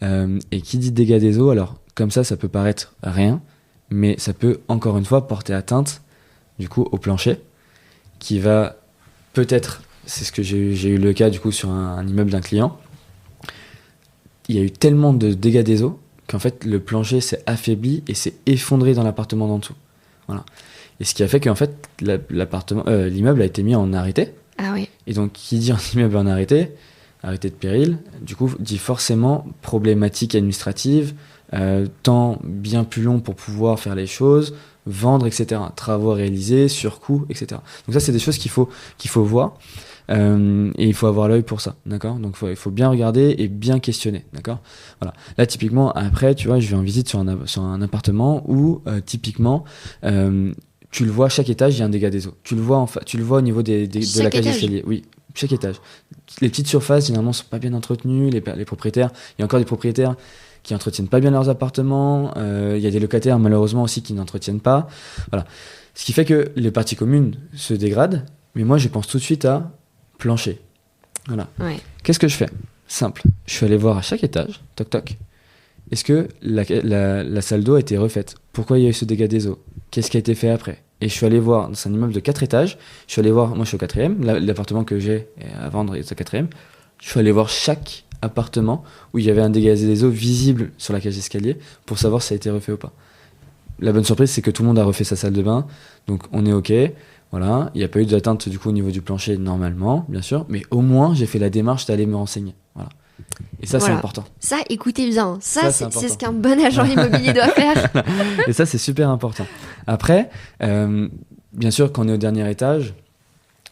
Et qui dit dégâts des eaux, alors comme ça peut paraître rien, mais ça peut, encore une fois, porter atteinte, du coup, au plancher, qui va peut-être, c'est ce que j'ai eu le cas, du coup, sur un immeuble d'un client. Il y a eu tellement de dégâts des eaux qu'en fait le plancher s'est affaibli et s'est effondré dans l'appartement d'en dessous. Voilà. Et ce qui a fait qu'en fait l'immeuble a été mis en arrêté. Ah oui. Et donc qui dit un immeuble en arrêté de péril, du coup dit forcément problématique administrative, temps bien plus long pour pouvoir faire les choses, vendre, etc. Travaux réalisés, surcoût, etc. Donc ça c'est des choses qu'il faut voir. Et il faut avoir l'œil pour ça, d'accord. Donc il faut bien regarder et bien questionner, d'accord. Voilà. Là typiquement après, tu vois, je vais en visite sur un appartement où typiquement tu le vois, chaque étage il y a un dégât des eaux. Tu le vois au niveau de la cage d'escalier. Oui, chaque étage. Les petites surfaces généralement sont pas bien entretenues. Les propriétaires, il y a encore des propriétaires qui entretiennent pas bien leurs appartements. Il y a des locataires malheureusement aussi qui n'entretiennent pas. Voilà. Ce qui fait que les parties communes se dégradent. Mais moi je pense tout de suite à plancher. Voilà. Ouais. Qu'est-ce que je fais ? Simple. Je suis allé voir à chaque étage, toc toc. Est-ce que la salle d'eau a été refaite ? Pourquoi il y a eu ce dégât des eaux ? Qu'est-ce qui a été fait après ? Et je suis allé voir, c'est un immeuble de 4 étages, je suis allé voir, moi je suis au 4e, l'appartement que j'ai à vendre est au 4e, je suis allé voir chaque appartement où il y avait un dégât des eaux visible sur la cage d'escalier pour savoir si ça a été refait ou pas. La bonne surprise, c'est que tout le monde a refait sa salle de bain, donc on est OK. Voilà, il n'y a pas eu d'atteinte du coup au niveau du plancher normalement, bien sûr, mais au moins j'ai fait la démarche d'aller me renseigner. Voilà. Et ça, c'est important. Ça, écoutez bien, ça c'est ce qu'un bon agent immobilier doit faire. Et ça, c'est super important. Après, bien sûr, quand on est au dernier étage,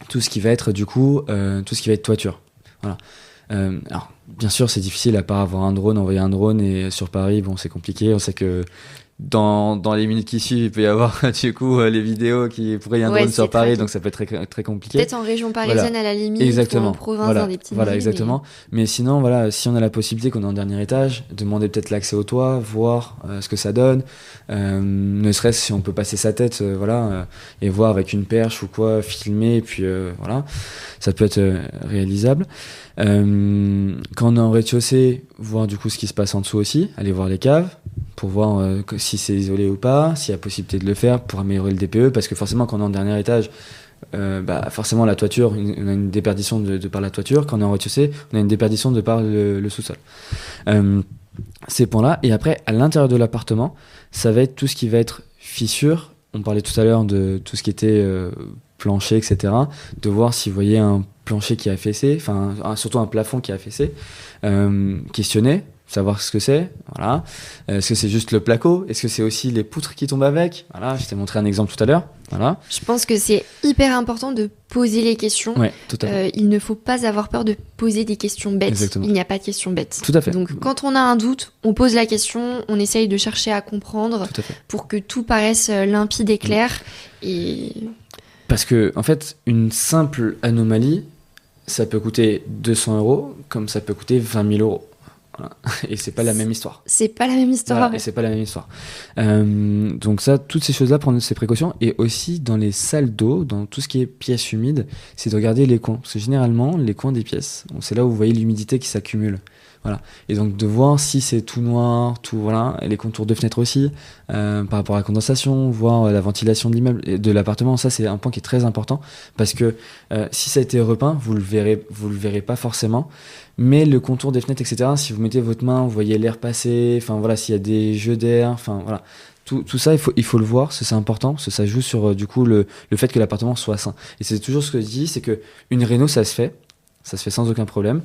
tout ce qui va être du coup, tout ce qui va être toiture. Voilà. Alors, bien sûr, c'est difficile à part avoir un drone, envoyer un drone, et sur Paris, bon, c'est compliqué. On sait que dans les minutes qui suivent, il peut y avoir du coup les vidéos qui pourraient y avoir un drone sur Paris, donc ça peut être très, très compliqué. Peut-être en région parisienne à la limite, exactement. Ou en province voilà. dans des petites voilà, villes. Exactement. Mais sinon, voilà, si on a la possibilité qu'on est en dernier étage, demander peut-être l'accès au toit, voir ce que ça donne, ne serait-ce si on peut passer sa tête, et voir avec une perche ou quoi, filmer, et puis voilà, ça peut être réalisable. Quand on est en rez-de-chaussée, voir du coup ce qui se passe en dessous aussi, aller voir les caves pour voir si c'est isolé ou pas, s'il y a possibilité de le faire pour améliorer le DPE, parce que forcément quand on est en dernier étage, forcément la toiture, on a une déperdition de par la toiture. Quand on est en rez-de-chaussée, on a une déperdition de par le sous-sol. Ces points-là, et après à l'intérieur de l'appartement, ça va être tout ce qui va être fissure. On parlait tout à l'heure de tout ce qui était plancher, etc. De voir si vous voyez un plancher qui a affaissé, enfin surtout un plafond qui a affaissé, questionner, savoir ce que c'est, voilà. Est-ce que c'est juste le placo? Est-ce que c'est aussi les poutres qui tombent avec? Voilà, je t'ai montré un exemple tout à l'heure. Voilà. Je pense que c'est hyper important de poser les questions. Ouais, tout à fait. Il ne faut pas avoir peur de poser des questions bêtes. Exactement. Il n'y a pas de questions bêtes. Tout à fait. Donc quand on a un doute, on pose la question, on essaye de chercher à comprendre pour que tout paraisse limpide et clair. Et... Parce que, en fait, une simple anomalie, ça peut coûter 200 €, comme ça peut coûter 20 000 €. Voilà. Et c'est pas la même histoire. C'est pas la même histoire. Voilà, et c'est pas la même histoire. Donc ça, toutes ces choses-là, prendre ces précautions. Et aussi dans les salles d'eau, dans tout ce qui est pièces humides, c'est de regarder les coins. Parce que généralement, les coins des pièces, c'est là où vous voyez l'humidité qui s'accumule. Voilà. Et donc de voir si c'est tout noir, tout voilà, et les contours de fenêtres aussi, par rapport à la condensation, voir la ventilation de l'immeuble, de l'appartement, ça c'est un point qui est très important parce que si ça a été repeint, vous le verrez pas forcément, mais le contour des fenêtres, etc. Si vous mettez votre main, vous voyez l'air passer, enfin voilà, s'il y a des jeux d'air, enfin voilà. Tout ça, il faut le voir, c'est important, parce que ça joue sur du coup le fait que l'appartement soit sain. Et c'est toujours ce que je dis, c'est que une réno, ça se fait sans aucun problème.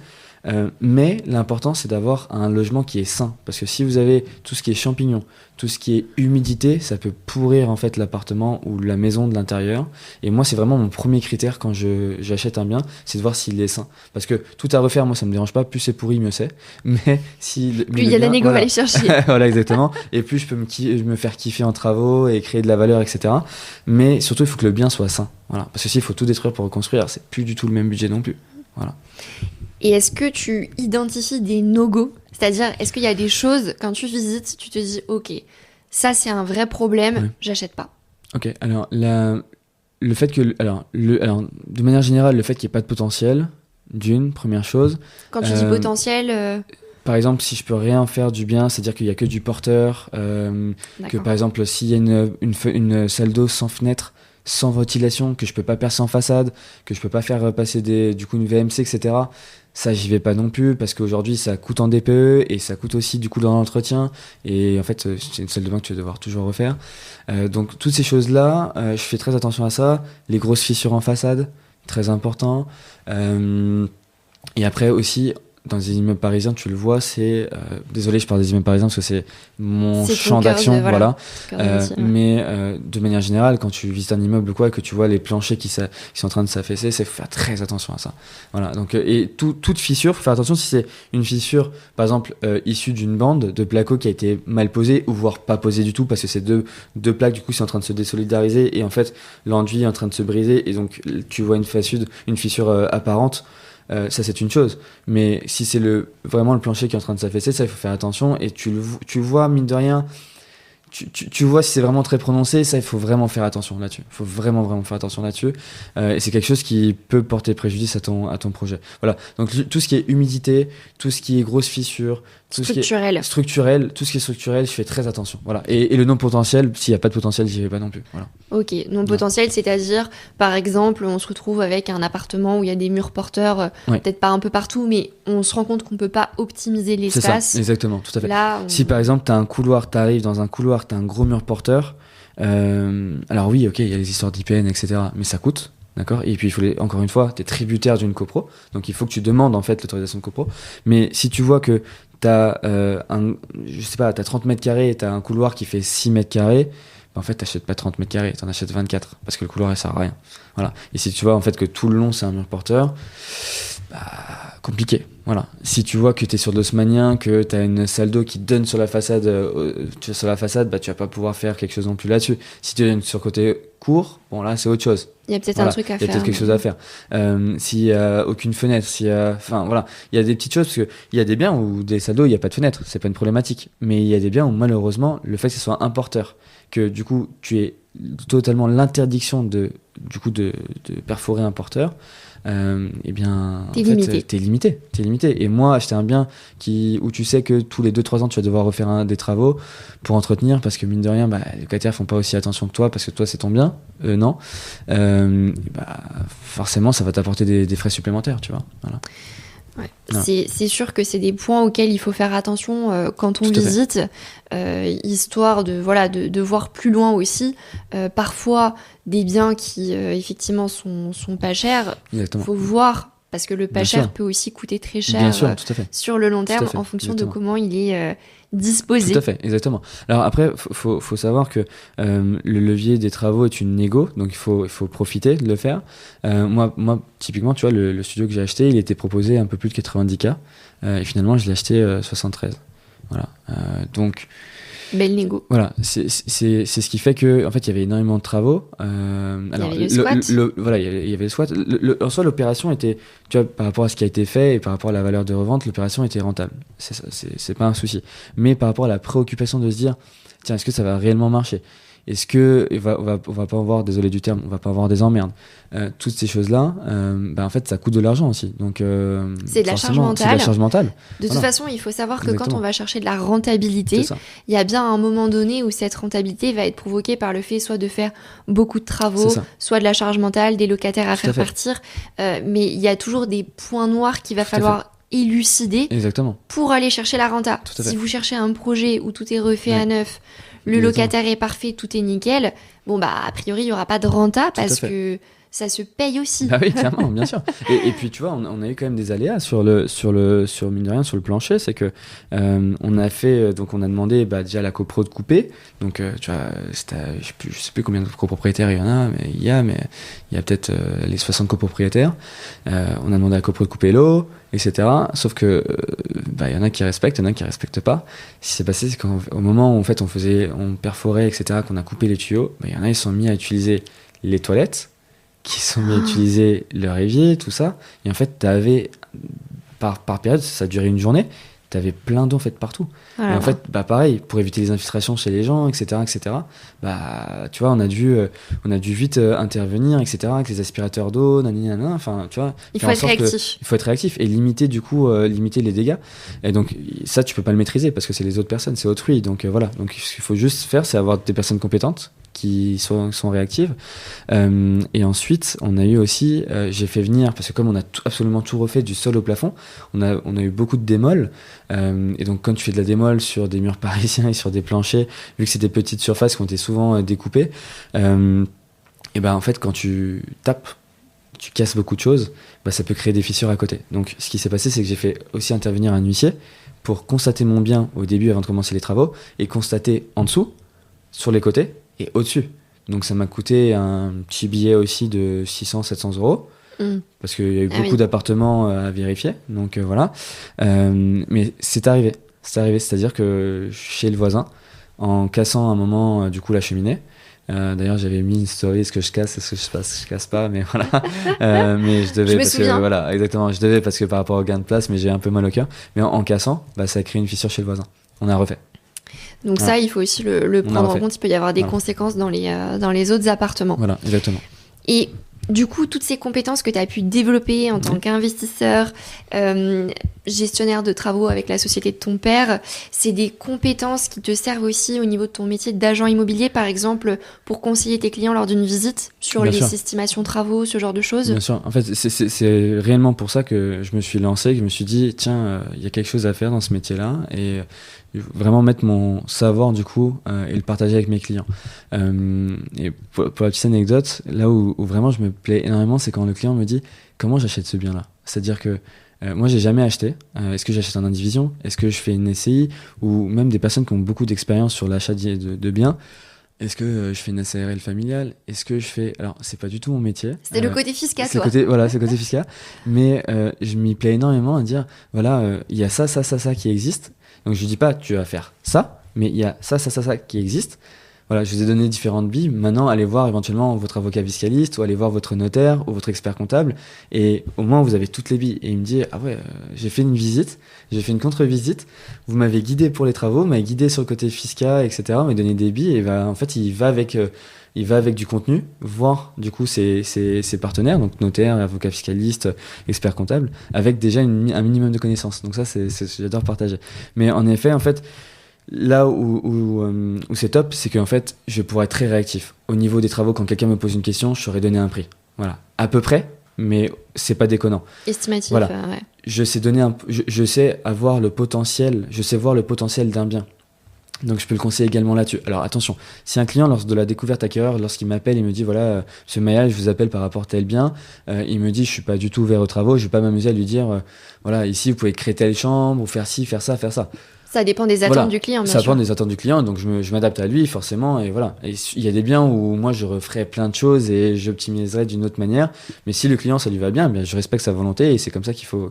Mais l'important c'est d'avoir un logement qui est sain, parce que si vous avez tout ce qui est champignons, tout ce qui est humidité, ça peut pourrir en fait l'appartement ou la maison de l'intérieur. Et moi c'est vraiment mon premier critère quand j'achète un bien, c'est de voir s'il est sain, parce que tout à refaire, moi ça me dérange pas, plus c'est pourri mieux c'est, mais si plus il y a la négo à aller chercher. Voilà, exactement. Et plus je peux me faire kiffer en travaux et créer de la valeur, etc. Mais surtout il faut que le bien soit sain, voilà, parce que s'il faut tout détruire pour reconstruire, c'est plus du tout le même budget non plus, voilà. Et est-ce que tu identifies des no-go? C'est-à-dire, est-ce qu'il y a des choses, quand tu visites, tu te dis, ok, ça c'est un vrai problème, j'achète pas. Ok, alors le fait que, de manière générale, le fait qu'il n'y ait pas de potentiel, première chose. Quand tu dis potentiel... Par exemple, si je peux rien faire du bien, c'est-à-dire qu'il y a que du porteur, que par exemple, s'il y a une salle d'eau sans fenêtre, sans ventilation, que je peux pas percer en façade, que je peux pas faire passer une VMC, etc. Ça, j'y vais pas non plus, parce qu'aujourd'hui, ça coûte en DPE et ça coûte aussi du coup dans l'entretien. Et en fait, c'est une salle de bain que tu vas devoir toujours refaire. Donc, toutes ces choses-là, je fais très attention à ça. Les grosses fissures en façade, très important. Et après aussi, dans les immeubles parisiens, tu le vois, c'est... désolé, je parle des immeubles parisiens parce que c'est mon champ d'action, voilà. Mais de manière générale, quand tu visites un immeuble ou quoi, que tu vois les planchers qui sont en train de s'affaisser, il faut faire très attention à ça. Voilà. Donc, et toute fissure, faut faire attention si c'est une fissure, par exemple, issue d'une bande de placo qui a été mal posée, ou voire pas posée du tout, parce que ces deux plaques, du coup, c'est en train de se désolidariser, et en fait, l'enduit est en train de se briser, et donc tu vois une fissure apparente. Ça c'est une chose, mais si c'est vraiment le plancher qui est en train de s'affaisser, ça il faut faire attention, et tu vois mine de rien, tu vois si c'est vraiment très prononcé, ça il faut vraiment faire attention là-dessus, il faut vraiment faire attention là-dessus, et c'est quelque chose qui peut porter préjudice à ton projet. Voilà, donc tout ce qui est humidité, tout ce qui est grosses fissures, tout ce qui est structurel, je fais très attention. Voilà. Et le non potentiel, s'il n'y a pas de potentiel, j'y vais pas non plus. Voilà. Ok, non potentiel, c'est-à-dire, par exemple, on se retrouve avec un appartement où il y a des murs porteurs, peut-être pas un peu partout, mais on se rend compte qu'on peut pas optimiser l'espace. C'est ça, exactement, tout à fait. Là, si par exemple, t'arrives dans un couloir, t'as un gros mur porteur, alors oui, ok, il y a les histoires d'IPN, etc., mais ça coûte. D'accord. Et puis encore une fois, tu es tributaire d'une copro, donc il faut que tu demandes en fait l'autorisation de copro. Mais si tu vois que t'as 30 mètres carrés et t'as un couloir qui fait 6 mètres carrés, en fait t'achètes pas 30 mètres carrés, t'en achètes 24, parce que le couloir il sert à rien. Voilà. Et si tu vois en fait que tout le long c'est un mur porteur, compliqué. Voilà. Si tu vois que tu es sur de l'haussmannien, que tu as une salle d'eau qui donne sur la façade, bah, tu vas pas pouvoir faire quelque chose non plus là-dessus. Si tu es sur côté court, bon là c'est autre chose. Il y a peut-être un truc à faire. Il y a peut-être quelque chose à faire. S'il y a aucune fenêtre, enfin voilà, il y a des petites choses parce que il y a des biens où des salles d'eau il y a pas de fenêtre, c'est pas une problématique. Mais il y a des biens où malheureusement le fait que ce soit un porteur, que du coup tu aies totalement l'interdiction de perforer un porteur. Eh bien, t'es limité. T'es limité. Et moi, acheter un bien où tu sais que tous les 2-3 ans, tu vas devoir refaire des travaux pour entretenir, parce que mine de rien, les locataires font pas aussi attention que toi, parce que toi, c'est ton bien, non. Forcément, ça va t'apporter des frais supplémentaires, tu vois. Voilà. Ouais. C'est sûr que c'est des points auxquels il faut faire attention quand on visite, histoire de voir plus loin aussi. Parfois, des biens qui effectivement sont pas chers, il faut voir, parce que le pas cher peut aussi coûter très cher sur le long terme en fonction de comment il est disposé. Tout à fait, exactement. Alors après, faut savoir que le levier des travaux est une négo, donc il faut profiter de le faire. Moi, typiquement, tu vois, le studio que j'ai acheté, il était proposé un peu plus de 90K, et finalement, je l'ai acheté 73. Voilà. Donc, belle négo. Voilà, c'est ce qui fait que en fait il y avait énormément de travaux. Alors il y avait le SWAT. Voilà, il y avait le SWAT. En soi, l'opération était, tu vois, par rapport à ce qui a été fait et par rapport à la valeur de revente, l'opération était rentable. C'est pas un souci. Mais par rapport à la préoccupation de se dire, tiens, est-ce que ça va réellement marcher ? Est-ce que on va pas avoir, désolé du terme, on va pas avoir des emmerdes. Toutes ces choses-là, en fait, ça coûte de l'argent aussi. Donc, c'est de la charge mentale. De toute façon, il faut savoir que quand on va chercher de la rentabilité, il y a bien un moment donné où cette rentabilité va être provoquée par le fait soit de faire beaucoup de travaux, soit de la charge mentale, des locataires à faire partir. Mais il y a toujours des points noirs qu'il va falloir élucider pour aller chercher la renta. Si vous cherchez un projet où tout est refait à neuf, le locataire est parfait, tout est nickel, a priori, il n'y aura pas de renta parce que ça se paye aussi. Ah oui, clairement, bien sûr. Et puis, tu vois, on a eu quand même des aléas sur mine de rien, sur le plancher. C'est que, on a fait, donc on a demandé, déjà la copro de couper. Donc, tu vois, je sais plus combien de copropriétaires il y en a, mais il y a peut-être les 60 copropriétaires. On a demandé à la copro de couper l'eau, etc. Sauf que, il y en a qui respectent, il y en a qui respectent pas. Ce qui s'est passé, c'est qu'au moment où, en fait, on perforait, etc., qu'on a coupé les tuyaux, il y en a, ils sont mis à utiliser les toilettes, qui sont mis à utiliser leur évier, tout ça. Et en fait, t'avais, par période, ça durait une journée, t'avais plein d'eau en fait partout. Et en fait, pareil, pour éviter les infiltrations chez les gens, etc., tu vois, on a dû vite intervenir, etc., avec les aspirateurs d'eau, enfin, tu vois. Il faut être réactif. Il faut être réactif et limiter les dégâts. Et donc, ça, tu peux pas le maîtriser parce que c'est les autres personnes, c'est autrui. Donc, voilà. Donc, ce qu'il faut juste faire, c'est avoir des personnes compétentes qui sont réactives. Et ensuite, on a eu aussi, j'ai fait venir, parce que comme on a absolument tout refait du sol au plafond, on a eu beaucoup de démol. Et donc, quand tu fais de la démol sur des murs parisiens et sur des planchers, vu que c'est des petites surfaces qui ont été souvent découpées, en fait, quand tu tapes, tu casses beaucoup de choses, ça peut créer des fissures à côté. Donc, ce qui s'est passé, c'est que j'ai fait aussi intervenir un huissier pour constater mon bien au début avant de commencer les travaux et constater en dessous, sur les côtés, et au-dessus. Donc ça m'a coûté un petit billet aussi de 600-700 euros parce qu'il y a eu beaucoup d'appartements à vérifier. Donc voilà. Mais c'est arrivé. C'est-à-dire que chez le voisin, en cassant un moment du coup la cheminée, d'ailleurs j'avais mis une story, est-ce que je casse, est-ce que je casse pas, mais voilà. Mais je devais voilà, exactement, je devais parce que par rapport au gain de place, mais j'ai un peu mal au cœur. Mais en cassant, ça a créé une fissure chez le voisin. On a refait. Donc ça, il faut aussi le prendre en compte. Il peut y avoir des conséquences dans les autres appartements. Voilà, exactement. Et du coup, toutes ces compétences que tu as pu développer en tant qu'investisseur, gestionnaire de travaux avec la société de ton père, c'est des compétences qui te servent aussi au niveau de ton métier d'agent immobilier, par exemple, pour conseiller tes clients lors d'une visite sur estimations de travaux, ce genre de choses. Bien sûr. En fait, c'est réellement pour ça que je me suis lancé, que je me suis dit, tiens, il y a quelque chose à faire dans ce métier-là, et vraiment mettre mon savoir du coup et le partager avec mes clients. Et pour la petite anecdote, là où vraiment je me plais énormément, c'est quand le client me dit comment j'achète ce bien-là. C'est-à-dire que moi j'ai jamais acheté. Est-ce que j'achète en indivision ? Est-ce que je fais une SCI ? Ou même des personnes qui ont beaucoup d'expérience sur l'achat de biens. est-ce que je fais une SARL familiale? Est-ce que je fais... Alors, c'est pas du tout mon métier. C'était le côté fiscal, c'est toi. Voilà, c'est le côté fiscal. Mais je m'y plais énormément à dire, voilà, il y a ça, ça, ça, ça qui existe. Donc, je dis pas, tu vas faire ça, mais il y a ça, ça, ça, ça qui existe. Voilà, je vous ai donné différentes billes. Maintenant, allez voir éventuellement votre avocat fiscaliste ou allez voir votre notaire ou votre expert comptable. Et au moins, vous avez toutes les billes. Et il me dit, ah ouais, j'ai fait une visite, j'ai fait une contre-visite. Vous m'avez guidé pour les travaux, m'avez guidé sur le côté fiscal, etc. M'avez donné des billes. Et bah, en fait, il va avec du contenu, voir du coup ses partenaires, donc notaire, avocat fiscaliste, expert comptable, avec déjà un minimum de connaissances. Donc ça, j'adore partager. Mais en effet, en fait, là où c'est top, c'est qu'en fait, je pourrais être très réactif. Au niveau des travaux, quand quelqu'un me pose une question, je saurais donner un prix. Voilà, à peu près, mais c'est pas déconnant. Estimatif, voilà. Ouais. Je sais avoir le potentiel, je sais voir le potentiel d'un bien. Donc je peux le conseiller également là-dessus. Alors attention, si un client, lors de la découverte acquéreur, lorsqu'il m'appelle, il me dit voilà, monsieur Maya, je vous appelle par rapport à tel bien, il me dit je suis pas du tout ouvert aux travaux, je vais pas m'amuser à lui dire voilà, ici vous pouvez créer telle chambre, ou faire ci, faire ça, faire ça. Ça dépend des attentes du client, bien sûr. Ça dépend des attentes du client, donc je m'adapte à lui forcément, et voilà. Et il y a des biens où moi je referais plein de choses et j'optimiserais d'une autre manière, mais si le client ça lui va bien, bien je respecte sa volonté et c'est comme ça qu'il faut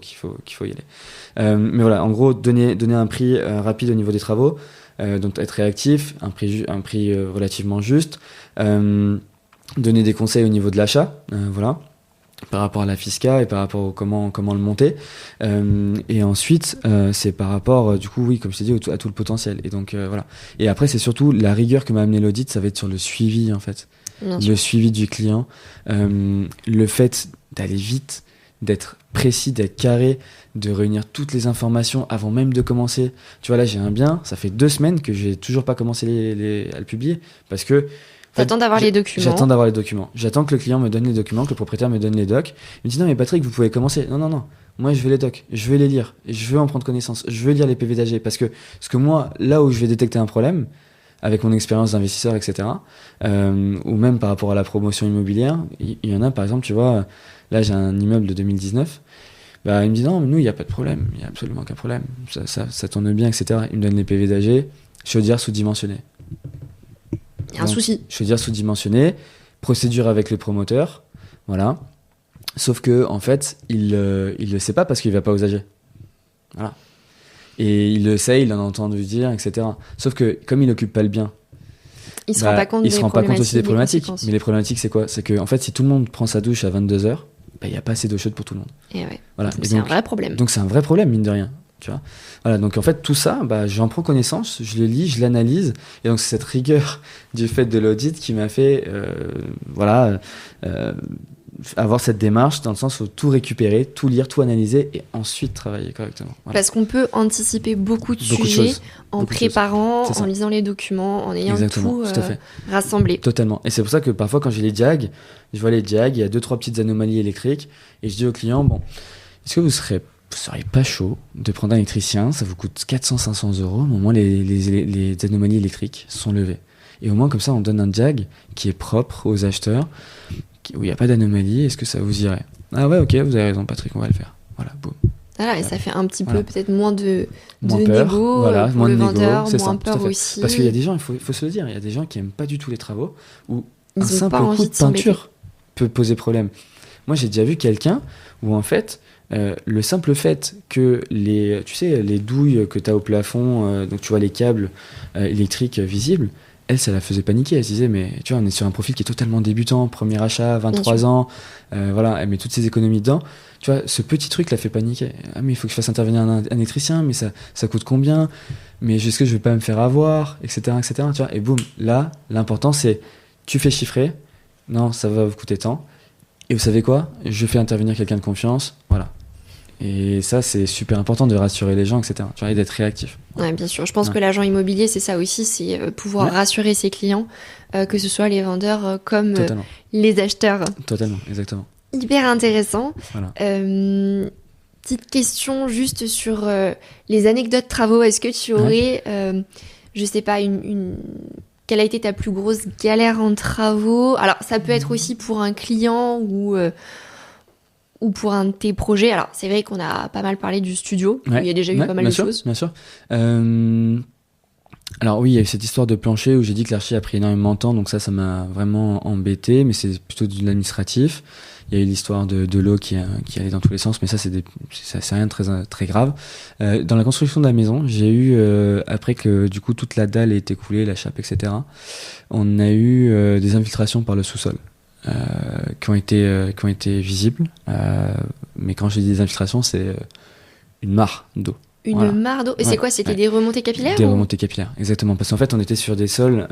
y aller. Mais voilà, en gros, donner un prix rapide au niveau des travaux, donc être réactif, un prix relativement juste, donner des conseils au niveau de l'achat, voilà, par rapport à la fisca et par rapport au comment le monter, et ensuite c'est par rapport du coup oui comme je t'ai dit à tout le potentiel, et donc voilà. Et après c'est surtout la rigueur que m'a amené l'audit, ça va être sur le suivi en fait, le suivi du client, le fait d'aller vite, d'être précis, d'être carré, de réunir toutes les informations avant même de commencer. Tu vois, là j'ai un bien, ça fait 2 semaines que j'ai toujours pas commencé à le publier, parce que T'attends d'avoir les documents. J'attends d'avoir les documents. J'attends que le client me donne les documents, que le propriétaire me donne les docs. Il me dit non mais Patrick, vous pouvez commencer. Non. Moi je veux les docs, je veux les lire, je veux en prendre connaissance, je veux lire les PV d'AG, parce que moi, là où je vais détecter un problème, avec mon expérience d'investisseur, etc., ou même par rapport à la promotion immobilière, il y en a par exemple, tu vois, là j'ai un immeuble de 2019, bah, il me dit non, mais nous il n'y a pas de problème, il n'y a absolument aucun problème, ça tourne bien, etc. Il me donne les PV d'AG, chaudière sous-dimensionnée. Il y a un souci. Chaudière sous-dimensionnée, procédure avec le promoteur, voilà. Sauf que en fait, il le sait pas parce qu'il va pas aux AG. Voilà. Et il le sait, il en a entendu dire, etc. Sauf que comme il occupe pas le bien, il se rend pas compte. Il se rend pas compte aussi des problématiques. Mais les problématiques, c'est quoi? C'est que en fait, si tout le monde prend sa douche à 22h, il y a pas assez d'eau chaude pour tout le monde. Et ouais. Voilà. Donc c'est un vrai problème. Donc c'est un vrai problème, mine de rien. Tu vois, voilà, donc en fait tout ça, j'en prends connaissance, je le lis, je l'analyse, et donc c'est cette rigueur du fait de l'audit qui m'a fait avoir cette démarche, dans le sens où tout récupérer, tout lire, tout analyser et ensuite travailler correctement. Voilà. Parce qu'on peut anticiper beaucoup de sujets en préparant, en lisant les documents, en ayant tout rassemblé. Totalement. Et c'est pour ça que parfois quand j'ai les diags, je vois les diags, il y a 2-3 petites anomalies électriques, et je dis au client, bon, est-ce que vous seriez pas chaud de prendre un électricien, ça vous coûte 400-500 €, au moins les anomalies électriques sont levées. Et au moins comme ça on donne un diag qui est propre aux acheteurs, où il n'y a pas d'anomalie, est-ce que ça vous irait? Ah ouais, ok, vous avez raison Patrick, on va le faire. Voilà, boum. Voilà, et ça fait un petit peu peut-être moins de peur, négo, voilà, pour moins le de vendeur, négo, moins ça, peur aussi. Parce qu'il y a des gens, il faut se le dire, il y a des gens qui n'aiment pas du tout les travaux, où un simple coup de peinture peut poser problème. Moi j'ai déjà vu quelqu'un où en fait, le simple fait que les douilles que tu as au plafond, donc tu vois les câbles électriques visibles, elle, ça la faisait paniquer. Elle se disait, mais tu vois, on est sur un profil qui est totalement débutant, premier achat, 23 ans, voilà, elle met toutes ses économies dedans. Tu vois, ce petit truc la fait paniquer. Ah, mais il faut que je fasse intervenir un électricien, mais ça coûte combien? Mais est-ce que je vais pas me faire avoir, etc., etc. Tu vois, et boum, là, l'important c'est, tu fais chiffrer, non, ça va vous coûter tant. Et vous savez quoi? Je fais intervenir quelqu'un de confiance, voilà. Et ça, c'est super important de rassurer les gens, etc. Tu vois, et d'être réactif. Ouais, bien sûr. Je pense que l'agent immobilier, c'est ça aussi, c'est pouvoir rassurer ses clients, que ce soit les vendeurs comme les acheteurs. Totalement, exactement. Hyper intéressant. Voilà. Petite question juste sur les anecdotes travaux. Est-ce que tu aurais, je sais pas, quelle a été ta plus grosse galère en travaux? Alors, ça peut être aussi pour un client ou pour un de tes projets. Alors, c'est vrai qu'on a pas mal parlé du studio, où il y a déjà eu pas mal de choses. Bien sûr. Alors oui, il y a eu cette histoire de plancher où j'ai dit que l'archi a pris énormément de temps, donc ça m'a vraiment embêté, mais c'est plutôt de l'administratif. Il y a eu l'histoire de l'eau qui allait dans tous les sens, mais ça c'est rien de très grave. Dans la construction de la maison, j'ai eu, après que du coup toute la dalle ait été coulée, la chape, etc., on a eu des infiltrations par le sous-sol. Qui ont été visibles, mais quand je dis des infiltrations, c'est une mare d'eau. Une mare d'eau. Et c'est quoi? C'était des remontées capillaires? Des remontées capillaires, exactement. Parce qu'en fait, on était sur des sols,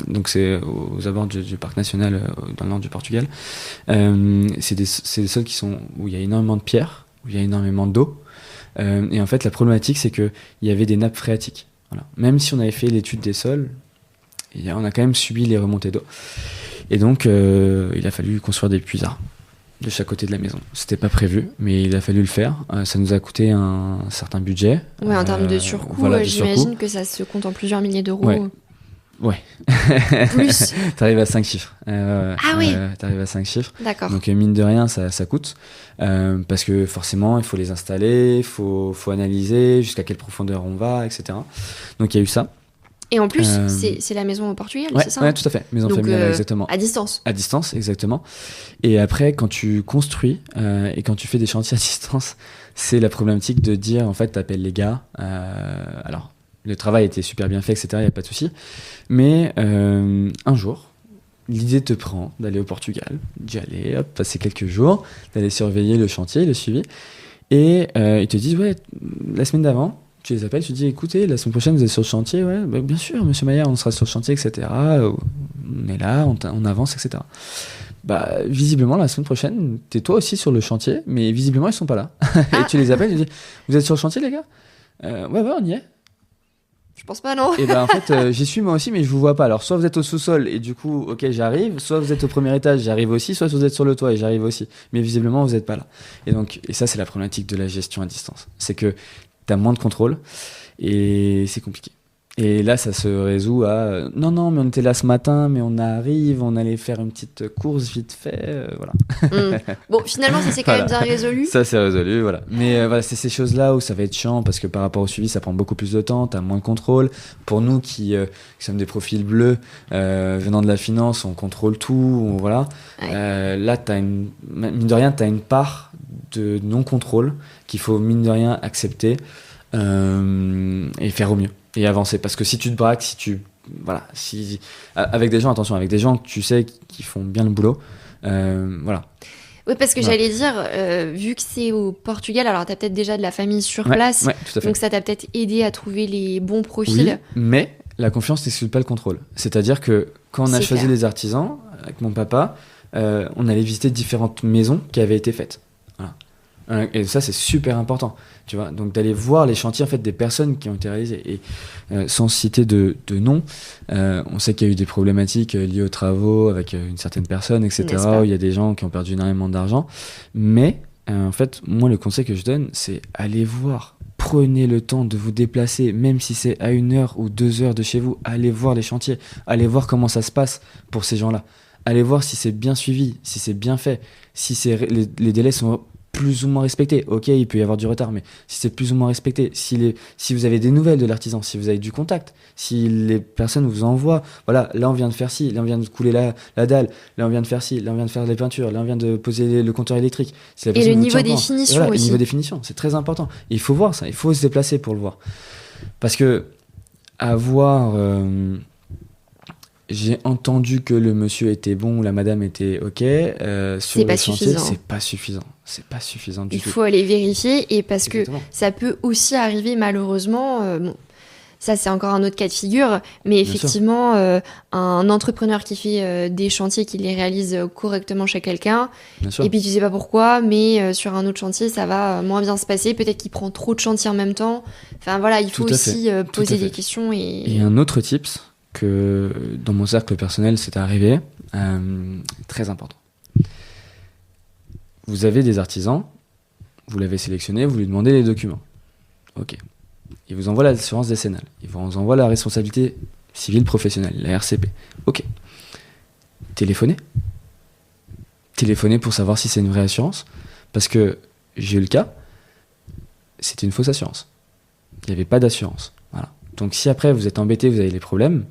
donc c'est aux abords du parc national dans le nord du Portugal. C'est des sols où il y a énormément de pierres, où il y a énormément d'eau. Et en fait, la problématique, c'est qu'il y avait des nappes phréatiques. Voilà. Même si on avait fait l'étude des sols, on a quand même subi les remontées d'eau. Et donc, il a fallu construire des puisards de chaque côté de la maison. C'était pas prévu, mais il a fallu le faire. Ça nous a coûté un certain budget. Ouais, en termes de surcoût, voilà, j'imagine que ça se compte en plusieurs milliers d'euros. Ouais. Plus. T'arrives à 5 chiffres. Ah oui. T'arrives à 5 chiffres. D'accord. Donc mine de rien, ça coûte. Parce que forcément, il faut les installer, il faut analyser jusqu'à quelle profondeur on va, etc. Donc il y a eu ça. Et en plus, c'est la maison au Portugal, c'est ça? Ouais, tout à fait. Maison familiale, exactement. À distance. À distance, exactement. Et après, quand tu construis et quand tu fais des chantiers à distance, c'est la problématique de dire, en fait, t'appelles les gars. Alors, le travail était super bien fait, etc. Il n'y a pas de souci. Mais un jour, l'idée te prend d'aller au Portugal, d'y aller, hop, passer quelques jours, d'aller surveiller le chantier, le suivi. Et ils te disent, ouais, la semaine d'avant, tu les appelles, tu dis écoutez, la semaine prochaine vous êtes sur le chantier, ouais, bah, bien sûr, monsieur Maillard, on sera sur le chantier, etc. On est là, on avance, etc. Bah, visiblement, la semaine prochaine, t'es toi aussi sur le chantier, mais visiblement, ils sont pas là. Et tu les appelles, tu dis vous êtes sur le chantier, les gars? Ouais, on y est. Je pense pas, non. Et ben en fait, j'y suis moi aussi, mais je vous vois pas. Alors, soit vous êtes au sous-sol et du coup, ok, j'arrive, soit vous êtes au premier étage, j'arrive aussi, soit vous êtes sur le toit et j'arrive aussi. Mais visiblement, vous êtes pas là. Et ça, c'est la problématique de la gestion à distance. C'est que t'as moins de contrôle et c'est compliqué. Et là, ça se résout à non, mais on était là ce matin, mais on arrive, on allait faire une petite course vite fait, voilà. Bon, finalement, ça s'est quand même bien résolu. Ça s'est résolu, voilà. Mais voilà, c'est ces choses-là où ça va être chiant parce que par rapport au suivi, ça prend beaucoup plus de temps, t'as moins de contrôle. Pour nous qui sommes des profils bleus, venant de la finance, on contrôle tout, voilà. Ouais. Là, mine de rien, t'as une part de non-contrôle qu'il faut mine de rien accepter et faire au mieux et avancer, parce que si tu te braques, avec des gens, attention, avec des gens que tu sais qui font bien le boulot, voilà. Oui, parce que j'allais dire, vu que c'est au Portugal, alors t'as peut-être déjà de la famille sur place, tout à fait. Donc ça t'a peut-être aidé à trouver les bons profils. Oui, mais la confiance n'exclut pas le contrôle. C'est-à-dire que quand on a choisi les artisans, avec mon papa, on allait visiter différentes maisons qui avaient été faites. Voilà. Et ça, c'est super important, tu vois. Donc d'aller voir les chantiers en fait des personnes qui ont été réalisées. Et sans citer de nom, on sait qu'il y a eu des problématiques liées aux travaux avec une certaine personne, etc. Où il y a des gens qui ont perdu énormément d'argent. Mais en fait, moi, le conseil que je donne, c'est aller voir. Prenez le temps de vous déplacer, même si c'est à 1 heure ou 2 heures de chez vous. Allez voir les chantiers. Allez voir comment ça se passe pour ces gens-là. Allez voir si c'est bien suivi, si c'est bien fait, si les délais sont plus ou moins respecté. Ok, il peut y avoir du retard, mais si c'est plus ou moins respecté, si vous avez des nouvelles de l'artisan, si vous avez du contact, si les personnes vous envoient, voilà, là on vient de faire ci, là on vient de couler la dalle, là on vient de faire ci, là on vient de faire les peintures, là on vient de poser le compteur électrique. Et le niveau des finitions aussi. Le niveau des finitions, c'est très important. Et il faut voir ça, il faut se déplacer pour le voir. Parce que avoir... j'ai entendu que le monsieur était bon ou la madame était ok. Sur le chantier, c'est pas suffisant. C'est pas suffisant du tout. Il faut aller vérifier, et parce Exactement. Que ça peut aussi arriver malheureusement. Ça, c'est encore un autre cas de figure, mais effectivement, un entrepreneur qui fait des chantiers, qui les réalise correctement chez quelqu'un, et puis tu sais pas pourquoi, mais sur un autre chantier, ça va moins bien se passer. Peut-être qu'il prend trop de chantiers en même temps. Enfin voilà, il faut aussi poser des questions. Et un autre tips que dans mon cercle personnel c'est arrivé, très important. Vous avez des artisans, vous l'avez sélectionné, vous lui demandez les documents. Ok. Il vous envoie l'assurance décennale, il vous envoie la responsabilité civile professionnelle, la RCP. Ok. Téléphonez pour savoir si c'est une vraie assurance, parce que j'ai eu le cas, c'était une fausse assurance. Il n'y avait pas d'assurance. Voilà. Donc si après vous êtes embêté, vous avez les problèmes,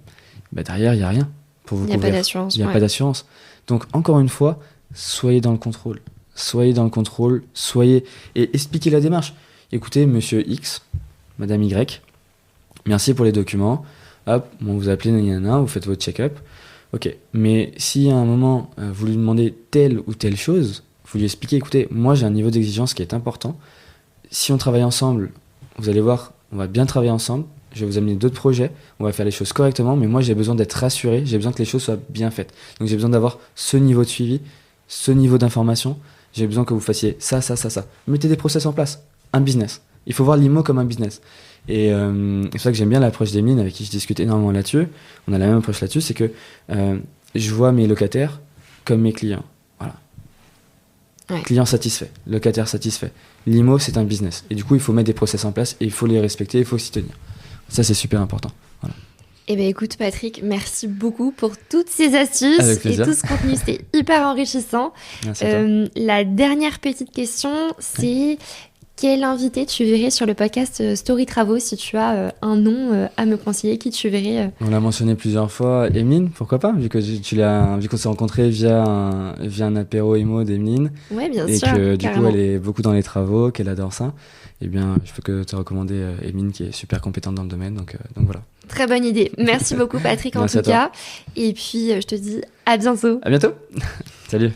bah derrière il n'y a rien pour vous couvrir. Il n'y a pas d'assurance. Il n'y a pas d'assurance. Donc encore une fois, soyez dans le contrôle. Soyez dans le contrôle, et expliquez la démarche. Écoutez, monsieur X, madame Y, merci pour les documents. Hop, on vous appelez, vous faites votre check-up. Ok, mais si à un moment, vous lui demandez telle ou telle chose, vous lui expliquez, écoutez, moi j'ai un niveau d'exigence qui est important. Si on travaille ensemble, vous allez voir, on va bien travailler ensemble. Je vais vous amener d'autres projets, on va faire les choses correctement, mais moi j'ai besoin d'être rassuré, j'ai besoin que les choses soient bien faites. Donc j'ai besoin d'avoir ce niveau de suivi, ce niveau d'information, j'ai besoin que vous fassiez ça. Mettez des process en place, un business. Il faut voir l'IMO comme un business. Et c'est pour ça que j'aime bien l'approche d'Emeline, avec qui je discute énormément là-dessus. On a la même approche là-dessus, c'est que je vois mes locataires comme mes clients. Voilà. Ouais. Client satisfait, locataire satisfait. L'IMO, c'est un business. Et du coup, il faut mettre des process en place et il faut les respecter, il faut s'y tenir. Ça, c'est super important. Voilà. Eh bien, écoute, Patrick, merci beaucoup pour toutes ces astuces et tout ce contenu. C'était hyper enrichissant. Merci à toi. La dernière petite question, c'est quel invité tu verrais sur le podcast Story Travaux, si tu as un nom à me conseiller, qui tu verrais On l'a mentionné plusieurs fois. Emeline, pourquoi pas, vu qu'on s'est rencontrés via un apéro IMO d'Emeline. Oui, bien sûr. Et que du carrément. coup, elle est beaucoup dans les travaux, qu'elle adore ça. Eh bien, je peux que te recommander Emeline, qui est super compétente dans le domaine. Donc voilà. Très bonne idée. Merci beaucoup, Patrick, en tout cas. Et puis, je te dis à bientôt. À bientôt. Salut.